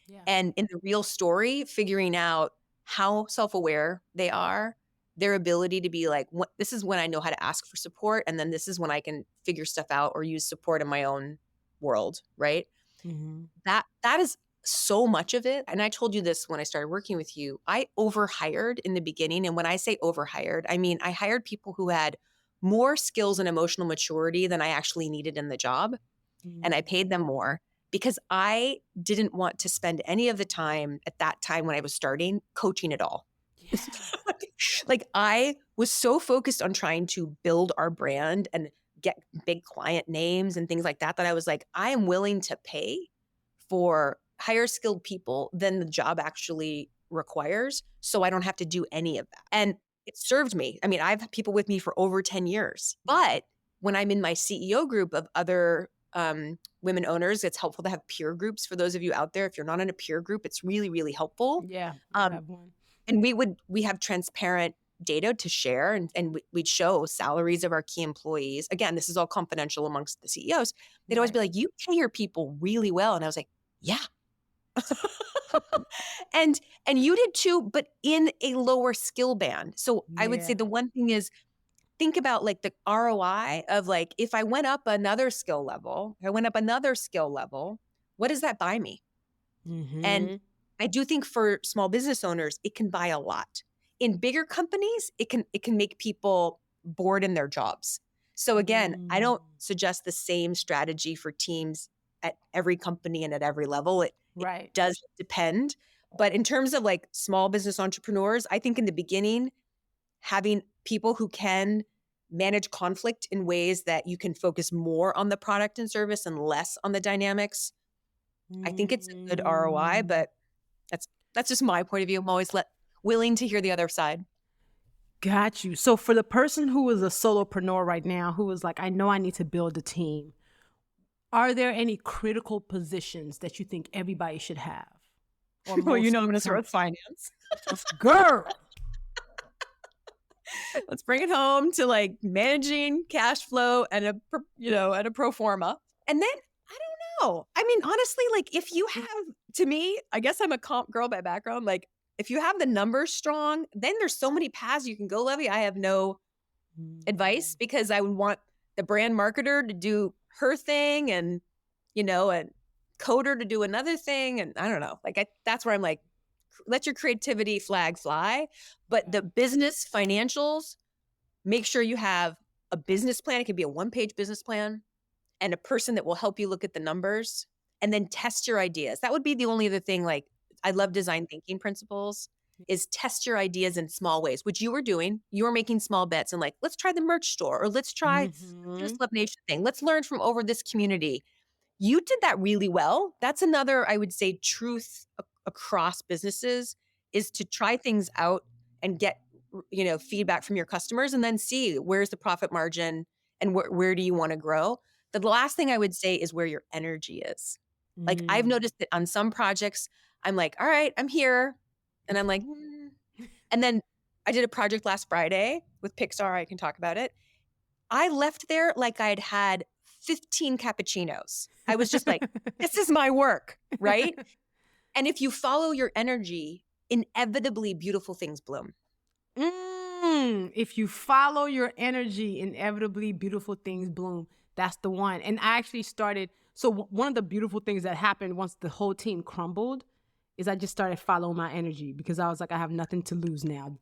Yeah. And in the real story, figuring out how self-aware they are their ability to be like, this is when I know how to ask for support. And then this is when I can figure stuff out or use support in my own world, right? Mm-hmm. That is so much of it. And I told you this when I started working with you. I overhired in the beginning. And when I say overhired, I mean, I hired people who had more skills and emotional maturity than I actually needed in the job. And I paid them more because I didn't want to spend any of the time at that time when I was starting coaching at all. Yeah. Like I was so focused on trying to build our brand and get big client names and things like that, that I was like, I am willing to pay for higher skilled people than the job actually requires. So I don't have to do any of that. And it served me. I mean, I've had people with me for over 10 years, but when I'm in my CEO group of other women owners, it's helpful to have peer groups. For those of you out there, if you're not in a peer group, it's really, really helpful. Yeah. I have one. And we have transparent data to share and we'd show salaries of our key employees. Again, this is all confidential amongst the CEOs. They'd always be like, you pay your people really well. And I was like, yeah. and you did too, but in a lower skill band. So I would say the one thing is think about like the ROI of like, if I went up another skill level, what does that buy me? Mm-hmm. And I do think for small business owners, it can buy a lot. In bigger companies, it can make people bored in their jobs. So again, I don't suggest the same strategy for teams at every company and at every level. It does depend. But in terms of like small business entrepreneurs, I think in the beginning, having people who can manage conflict in ways that you can focus more on the product and service and less on the dynamics, I think it's a good ROI, but that's just my point of view. I'm always willing to hear the other side. Got you. So for the person who is a solopreneur right now, who is like, I know I need to build a team, are there any critical positions that you think everybody should have? Well, you know I'm going to start with finance. Girl. Let's bring it home to like managing cash flow and a pro forma. And then I don't know. I mean, honestly, like if you have, to me, I guess I'm a comp girl by background. Like if you have the numbers strong, then there's so many paths you can go, Luvvie. I have no advice because I would want the brand marketer to do her thing and, a coder to do another thing. And I don't know, like that's where I'm like, let your creativity flag fly. But the business financials, make sure you have a business plan. It could be a one-page business plan and a person that will help you look at the numbers and then test your ideas. That would be the only other thing. Like I love design thinking principles is test your ideas in small ways, which you were doing. You were making small bets and like, let's try the merch store or let's try this Love Nation thing. Let's learn from over this community. You did that really well. That's another, I would say, truth across businesses is to try things out and get, feedback from your customers and then see where's the profit margin and where do you want to grow. The last thing I would say is where your energy is. Like I've noticed that on some projects, I'm like, all right, I'm here. And I'm like, and then I did a project last Friday with Pixar. I can talk about it. I left there like I'd had 15 cappuccinos. I was just like, this is my work, right? And if you follow your energy, inevitably beautiful things bloom. If you follow your energy, inevitably beautiful things bloom. That's the one. And I actually started, so one of the beautiful things that happened once the whole team crumbled is I just started following my energy because I was like, I have nothing to lose now.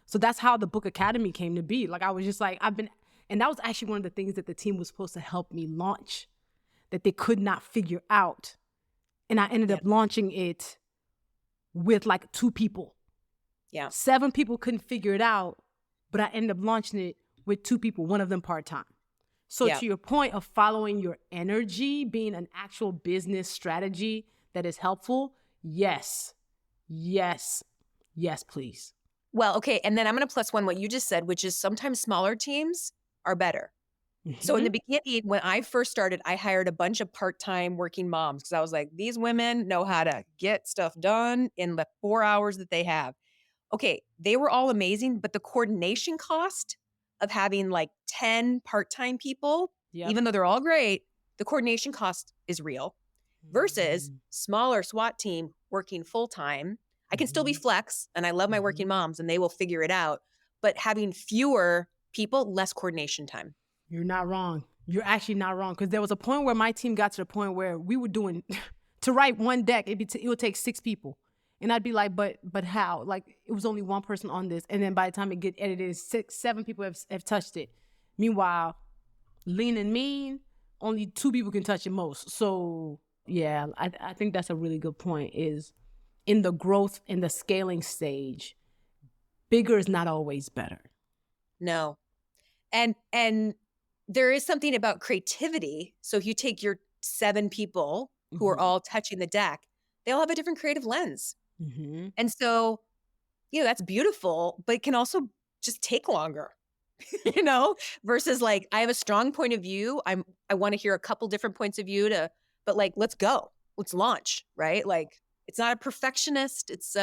So that's how the Book Academy came to be. Like I was just like, and that was actually one of the things that the team was supposed to help me launch that they could not figure out. And I ended up launching it with like 2 people. Yeah. 7 people couldn't figure it out, but I ended up launching it with 2 people, one of them part-time. So to your point of following your energy, being an actual business strategy that is helpful, yes, please. Well, okay. And then I'm going to plus one what you just said, which is sometimes smaller teams are better. So in the beginning, when I first started, I hired a bunch of part-time working moms because I was like, these women know how to get stuff done in the 4 hours that they have. Okay, they were all amazing, but the coordination cost of having like 10 part-time people, even though they're all great, the coordination cost is real versus smaller SWAT team working full-time. I can still be flex and I love my working moms and they will figure it out. but having fewer people, less coordination time. You're not wrong. You're actually not wrong. Because there was a point where my team got to the point where we were doing, to write one deck, it would take 6 people. And I'd be like, but how? Like, it was only one person on this. And then by the time it get edited, 6, 7 people have touched it. Meanwhile, lean and mean, only 2 people can touch it most. So yeah, I think that's a really good point, is in the growth, in the scaling stage, bigger is not always better. No. And there is something about creativity. So if you take your 7 people who are all touching the deck, they all have a different creative lens. Mm-hmm. And so, that's beautiful, but it can also just take longer, versus like, I have a strong point of view. I want to hear a couple different points of view but like, let's go, let's launch, right? Like, it's not a perfectionist. It's,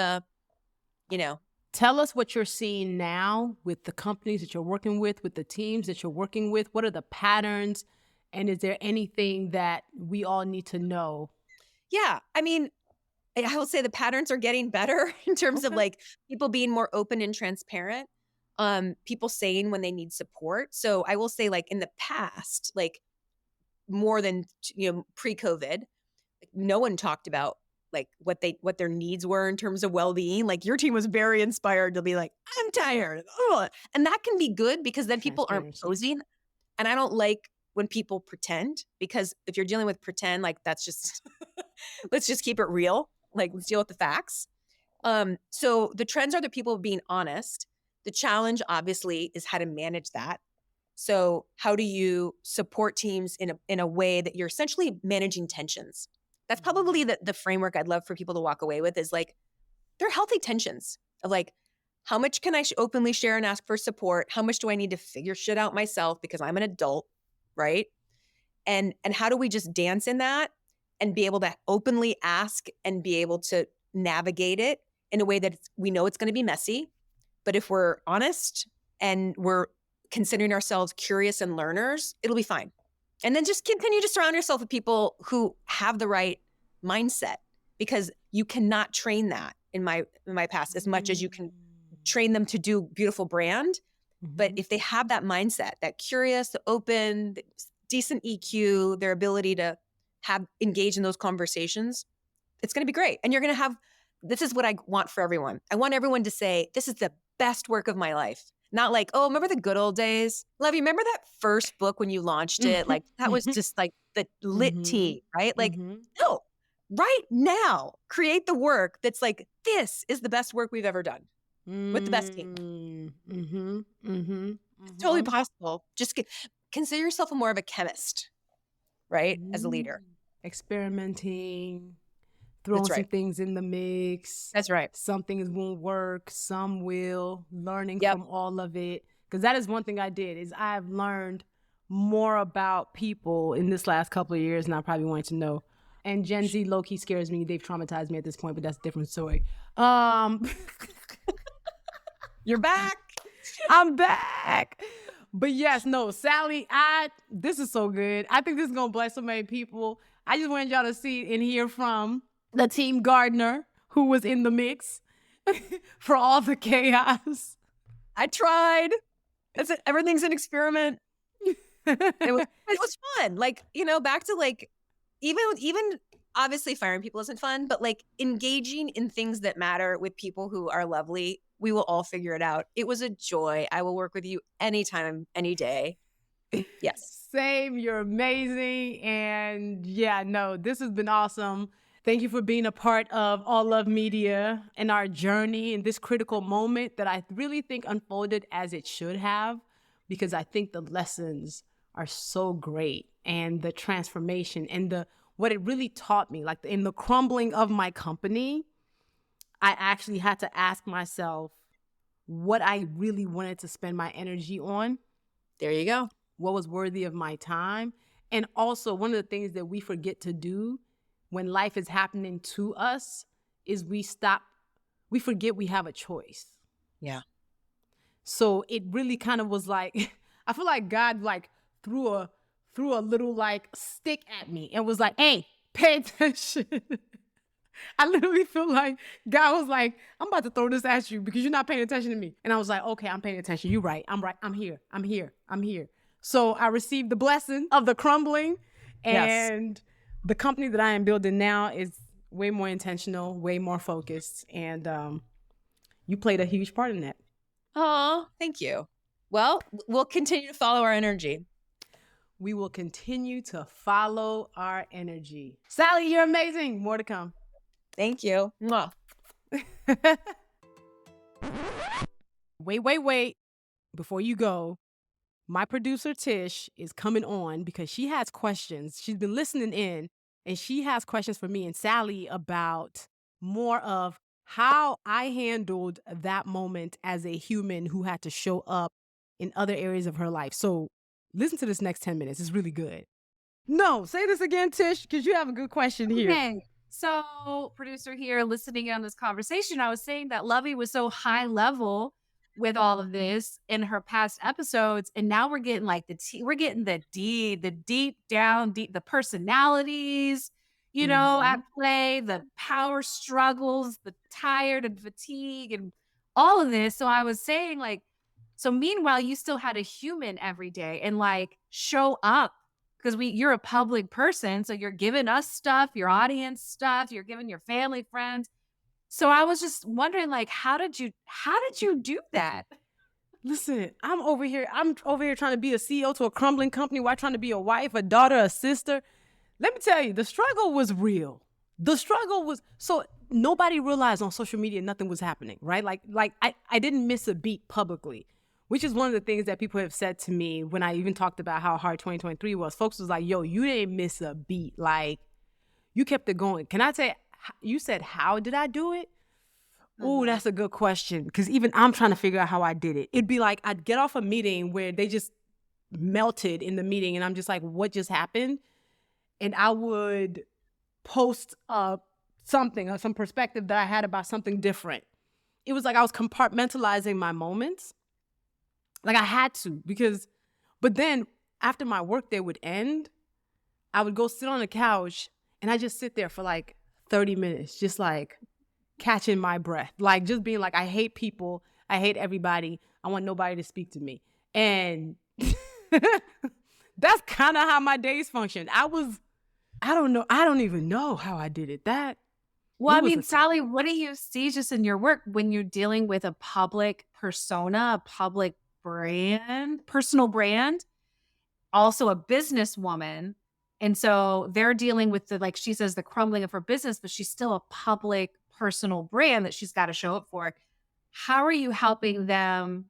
Tell us what you're seeing now with the companies that you're working with the teams that you're working with. What are the patterns? And is there anything that we all need to know? Yeah. I mean, I will say the patterns are getting better in terms of like people being more open and transparent, people saying when they need support. So I will say, like, in the past, like more than, pre-COVID, no one talked about like what their needs were in terms of well-being. Like, your team was very inspired to be like, I'm tired. Ugh. And that can be good because then people aren't posing. And I don't like when people pretend, because if you're dealing with pretend, like, that's just, let's just keep it real. Like, let's deal with the facts. So the trends are that people being honest. The challenge, obviously, is how to manage that. So how do you support teams in a way that you're essentially managing tensions? That's probably the framework I'd love for people to walk away with, is like, they're healthy tensions of like, how much can I openly share and ask for support? How much do I need to figure shit out myself because I'm an adult, right? And how do we just dance in that and be able to openly ask and be able to navigate it in a way that we know it's going to be messy. But if we're honest and we're considering ourselves curious and learners, it'll be fine. And then just continue to surround yourself with people who have the right mindset, because you cannot train that in my past as much as you can train them to do beautiful brand. But if they have that mindset, that curious, the open, the decent EQ, their ability to engage in those conversations, it's going to be great. And you're going to have, this is what I want for everyone. I want everyone to say, this is the best work of my life. Not like, oh, remember the good old days? Luvvie, remember that first book when you launched it? Like, that was just like the lit tea, right? Like, no, right now, create the work that's like, this is the best work we've ever done with the best team. It's totally possible. Just consider yourself more of a chemist, right? As a leader. Experimenting, throwing some things in the mix. That's right. Some things won't work, some will. Learning from all of it. Because that is one thing I did, is I've learned more about people in this last couple of years than I probably wanted to know. And Gen Z low-key scares me. They've traumatized me at this point, but that's a different story. You're back. I'm back. But yes, no, Sally, this is so good. I think this is going to bless so many people. I just wanted y'all to see and hear from the team gardener who was in the mix for all the chaos. I tried. That's it. Everything's an experiment. It was fun. Like, back to like, even obviously firing people isn't fun, but like engaging in things that matter with people who are lovely, we will all figure it out. It was a joy. I will work with you anytime, any day. Yes. Same. You're amazing. And yeah, no, this has been awesome. Thank you for being a part of Awe Luv Media and our journey in this critical moment that I really think unfolded as it should have, because I think the lessons are so great, and the transformation and what it really taught me, like in the crumbling of my company, I actually had to ask myself what I really wanted to spend my energy on. There you go. What was worthy of my time. And also, one of the things that we forget to do when life is happening to us is we forget we have a choice. Yeah. So it really kind of was like, I feel like God like threw a little like stick at me and was like, hey, pay attention. I literally feel like God was like, I'm about to throw this at you because you're not paying attention to me. And I was like, okay, I'm paying attention. You're right. I'm right. I'm here. I'm here. I'm here. So I received the blessing of the crumbling, Yes. and the company that I am building now is way more intentional, way more focused. And you played a huge part in that. Oh, thank you. Well, we'll continue to follow our energy. We will continue to follow our energy. Sally, you're amazing. More to come. Thank you. Mwah. Wait. Before you go, my producer Tish is coming on because she has questions. She's been listening in and she has questions for me and Sally about more of how I handled that moment as a human who had to show up in other areas of her life. So listen to this next 10 minutes. It's really good. No, say this again, Tish, because you have a good question here. Okay. So, producer here listening in on this conversation, I was saying that Luvvie was so high level with all of this in her past episodes, and now we're getting like we're getting the deep down, the personalities, at play, the power struggles, the tired and fatigue, and all of this. So I was saying, like, so meanwhile, you still had a human every day and like show up because you're a public person, so you're giving us stuff, your audience stuff, you're giving your family, friends. So I was just wondering, like, how did you do that? Listen, I'm over here trying to be a CEO to a crumbling company while trying to be a wife, a daughter, a sister. Let me tell you, the struggle was real. The struggle was, so nobody realized on social media nothing was happening, right? Like I didn't miss a beat publicly, which is one of the things that people have said to me when I even talked about how hard 2023 was. Folks was like, yo, you didn't miss a beat. Like, you kept it going. Can I say, you said, how did I do it? Oh, that's a good question. Because even I'm trying to figure out how I did it. It'd be like, I'd get off a meeting where they just melted in the meeting. And I'm just like, what just happened? And I would post something or some perspective that I had about something different. It was like I was compartmentalizing my moments. Like I had to, but then after my workday would end, I would go sit on the couch and I just sit there for like 30 minutes, just like catching my breath, like just being like, I hate people. I hate everybody. I want nobody to speak to me. And that's kind of how my days functioned. I don't know. I don't even know how I did it. Well, I mean, Sally, what do you see just in your work when you're dealing with a public persona, a public brand, personal brand, also a businesswoman? And so they're dealing with like she says, the crumbling of her business, but she's still a public personal brand that she's got to show up for. How are you helping them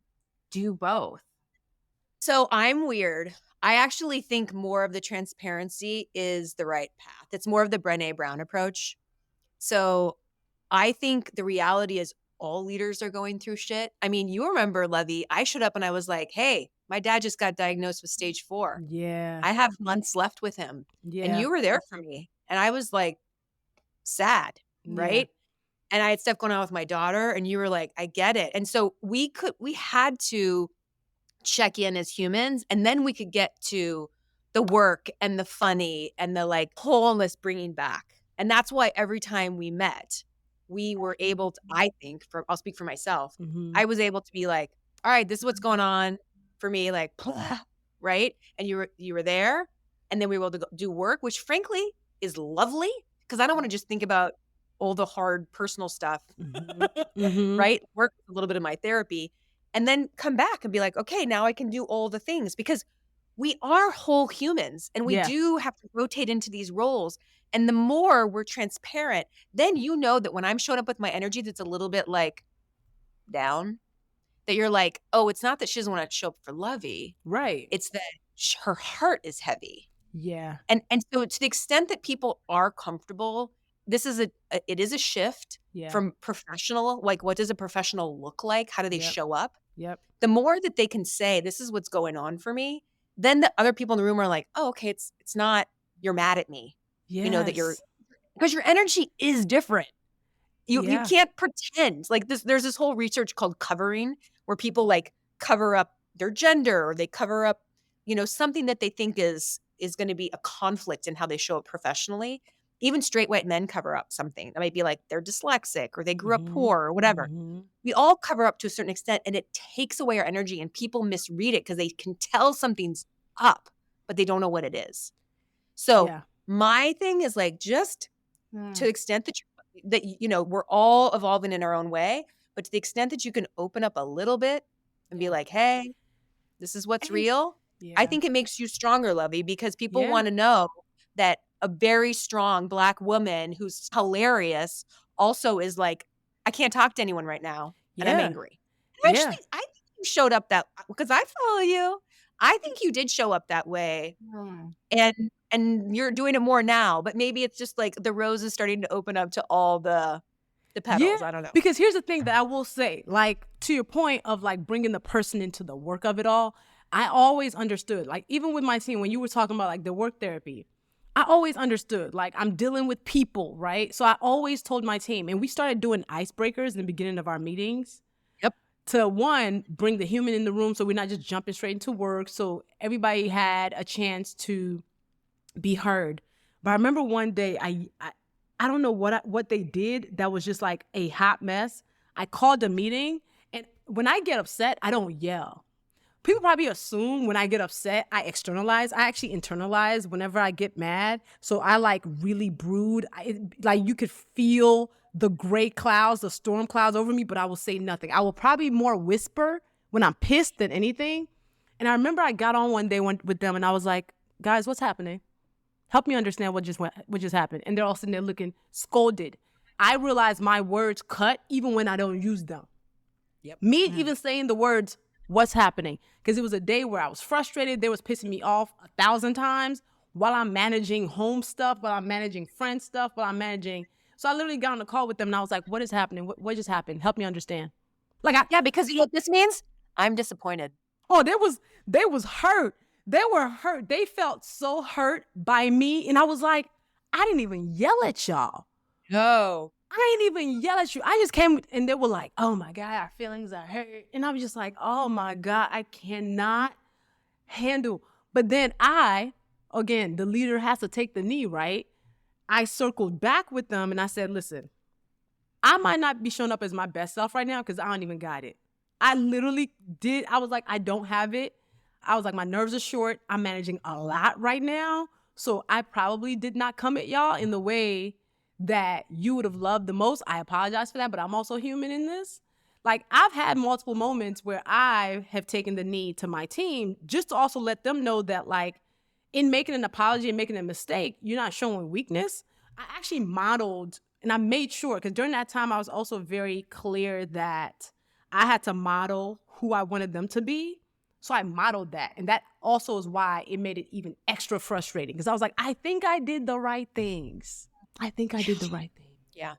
do both? So I'm weird. I actually think more of the transparency is the right path. It's more of the Brené Brown approach. So I think the reality is all leaders are going through shit. I mean, you remember, Luvvie, I showed up and I was like, hey, my dad just got diagnosed with stage 4. Yeah. I have months left with him. Yeah. And you were there for me. And I was like sad, right? Yeah. And I had stuff going on with my daughter and you were like, I get it. And so we had to check in as humans, and then we could get to the work and the funny and the like wholeness bringing back. And that's why every time we met, we were able to, I think, I'll speak for myself, I was able to be like, all right, this is what's going on for me, like, right? And you were there, and then we were able to do work, which frankly is lovely, because I don't want to just think about all the hard personal stuff, right? Work a little bit of my therapy, and then come back and be like, okay, now I can do all the things, because we are whole humans and we do have to rotate into these roles. And the more we're transparent, then you know that when I'm showing up with my energy that's a little bit like down, that you're like, oh, it's not that she doesn't want to show up for Luvvie. Right. It's that her heart is heavy. Yeah. And so to the extent that people are comfortable, it is a shift from professional, like what does a professional look like? How do they show up? Yep. The more that they can say, this is what's going on for me, then the other people in the room are like, oh, okay, it's not, you're mad at me. Yes. You know, that because your energy is different. You can't pretend. Like there's this whole research called covering, where people like cover up their gender, or they cover up, something that they think is going to be a conflict in how they show up professionally. even straight white men cover up something. That might be like they're dyslexic or they grew up Mhm. poor or whatever. Mhm. We all cover up to a certain extent, and it takes away our energy, and people misread it because they can tell something's up, but they don't know what it is. So Yeah. my thing is like, just Mm. to the extent that we're all evolving in our own way, but to the extent that you can open up a little bit and be Yeah. like, hey, this is what's And- real. I Yeah. think it makes you stronger, Luvvie, because people Yeah. want to know that a very strong Black woman who's hilarious also is like, I can't talk to anyone right now, and I'm Yeah. angry. And Yeah. actually, I think you showed up because I follow you. I think you did show up that way, Mm. and you're doing it more now. But maybe it's just like the rose is starting to open up to all the petals. Yeah, I don't know. because here's the thing that I will say, like to your point of like bringing the person into the work of it all, I always understood, like even with my team, when you were talking about like the work therapy, I always understood, like I'm dealing with people, right? So I always told my team, and we started doing icebreakers in the beginning of our meetings Yep. to one, bring the human in the room so we're not just jumping straight into work. So everybody had a chance to be heard. But I remember one day, I don't know what they did that was just like a hot mess. I called a meeting, and when I get upset, I don't yell. People probably assume when I get upset, I externalize. I actually internalize whenever I get mad. So I like really brood. Like you could feel the gray clouds, the storm clouds over me, but I will say nothing. I will probably more whisper when I'm pissed than anything. And I remember I got on one day with them and I was like, guys, what's happening? Help me understand what just happened. And they're all sitting there looking scolded. I realize my words cut even when I don't use them. Yep. Me even saying the words, what's happening? Because it was a day where I was frustrated. They was pissing me off 1,000 times while I'm managing home stuff, while I'm managing friend stuff, while I'm managing. So I literally got on the call with them and I was like, what is happening? What just happened? Help me understand. Like, Yeah, because you know what this means? I'm disappointed. oh, they was hurt. They were hurt. They felt so hurt by me. And I was like, I didn't even yell at y'all. No. I ain't even yell at you. I just came and they were like, oh my God, our feelings are hurt. And I was just like, oh my God, I cannot handle. But then again, the leader has to take the knee, right? I circled back with them and I said, listen, I might not be showing up as my best self right now because I don't even got it. I literally did. I was like, I don't have it. I was like, my nerves are short. I'm managing a lot right now. So I probably did not come at y'all in the way that you would have loved the most. I apologize for that, but I'm also human in this. Like I've had multiple moments where I have taken the knee to my team just to also let them know that like in making an apology and making a mistake, you're not showing weakness. I actually modeled and I made sure, because during that time I was also very clear that I had to model who I wanted them to be. So I modeled that. And that also is why it made it even extra frustrating. Because I was like, I think I did the right things. I think I did the right thing. Yeah.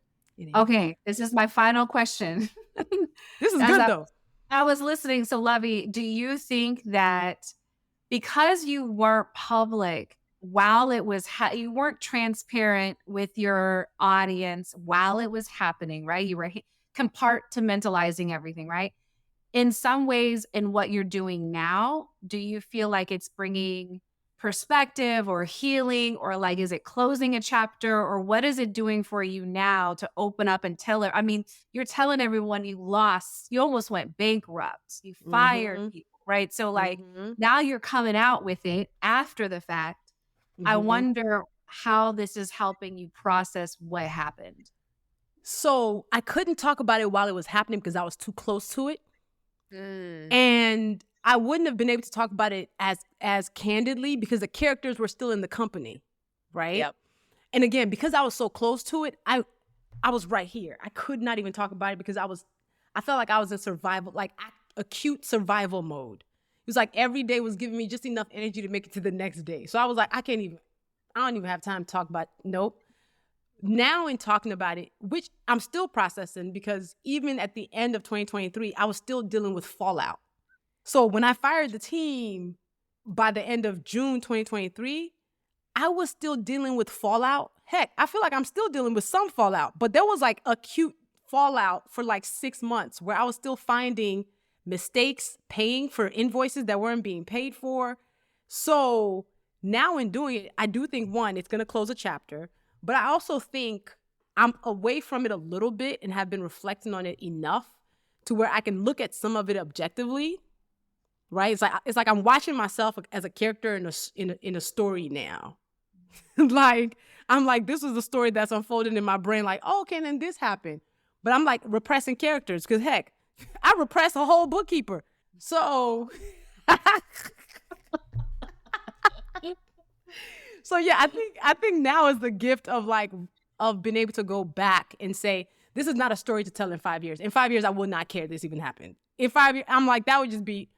Okay, this is my final question. This is As good I- though. I was listening. So, Luvvie, do you think that because you weren't public while it was, you weren't transparent with your audience while it was happening, right? You were compartmentalizing everything, right? In some ways, in what you're doing now, do you feel like it's bringing perspective or healing, or like, is it closing a chapter, or what is it doing for you now to open up and tell it? I mean, you're telling everyone you almost went bankrupt, you fired people, right? So like now you're coming out with it after the fact. I wonder how this is helping you process what happened. So I couldn't talk about it while it was happening because I was too close to it. And I wouldn't have been able to talk about it as candidly because the characters were still in the company, right? Yep. And again, because I was so close to it, I was right here. I could not even talk about it because I felt like I was in survival, like acute survival mode. It was like every day was giving me just enough energy to make it to the next day. So I was like, I don't even have time to talk about, nope. Now in talking about it, which I'm still processing because even at the end of 2023, I was still dealing with fallout. So when I fired the team by the end of June 2023, I was still dealing with fallout. Heck, I feel like I'm still dealing with some fallout, but there was like acute fallout for like 6 months where I was still finding mistakes, paying for invoices that weren't being paid for. So now in doing it, I do think, one, it's going to close a chapter. But I also think I'm away from it a little bit and have been reflecting on it enough to where I can look at some of it objectively, right? It's like I'm watching myself as a character in a story now. Like, I'm like, this is the story that's unfolding in my brain. Like, oh, okay, then this happened. But I'm like repressing characters because heck, I repress a whole bookkeeper. So, so yeah, I think now is the gift of being able to go back and say, this is not a story to tell in 5 years. In 5 years, I will not care this even happened. In 5 years, I'm like, that would just be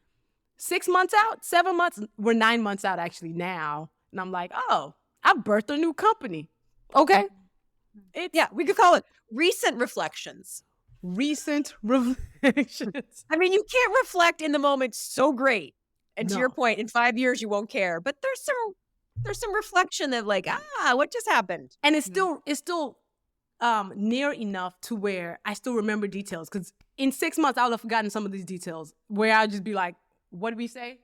6 months out, 7 months. We're 9 months out actually now. And I'm like, oh, I birthed a new company. Okay. Yeah, we could call it recent reflections. Recent reflections. I mean, you can't reflect in the moment so great. And to No. your point, in 5 years, you won't care. But there's some reflection of like, what just happened? And it's still near enough to where I still remember details. Because in 6 months, I would have forgotten some of these details where I'll just be like, what did we say?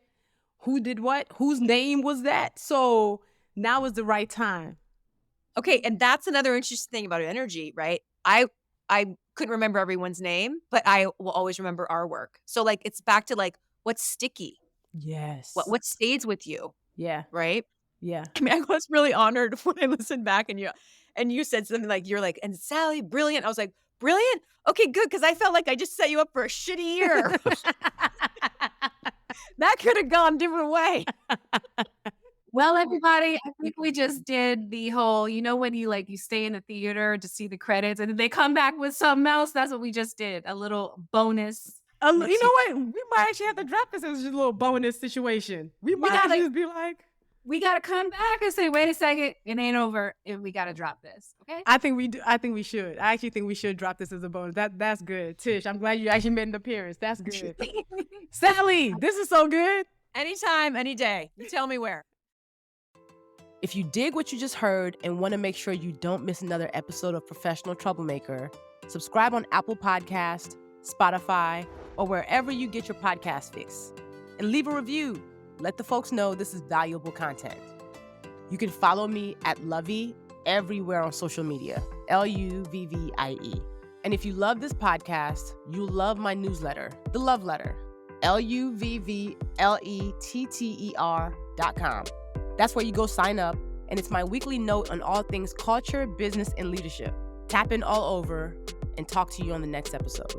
Who did what? Whose name was that? So now is the right time. Okay, and that's another interesting thing about energy, right? I couldn't remember everyone's name, but I will always remember our work. So like it's back to like what's sticky, Yes. what stays with you, Yeah. right? Yeah. I mean, I was really honored when I listened back and you said something like you're like, and Sally, brilliant. I was like, brilliant? Okay, good, because I felt like I just set you up for a shitty year. That could have gone a different way. Well, everybody, I think we just did the whole, when you stay in the theater to see the credits and then they come back with something else. That's what we just did. A little bonus. You know what? We might actually have to drop this as just a little bonus situation. We might actually just be like, we got to come back and say, wait a second, it ain't over and we got to drop this. Okay. I think we do. I think we should. I actually think we should drop this as a bonus. That's good. Tish, I'm glad you actually made an appearance. That's good. Sally, this is so good. Anytime, any day. You tell me where. If you dig what you just heard and want to make sure you don't miss another episode of Professional Troublemaker, subscribe on Apple Podcast, Spotify, or wherever you get your podcast fix. And leave a review. Let the folks know this is valuable content. You can follow me at Luvvie everywhere on social media, Luvvie. And if you love this podcast, you'll love my newsletter, The Love Letter, LUVVLETTER.com. That's where you go sign up, and it's my weekly note on all things culture, business, and leadership. Tap in all over, and talk to you on the next episode.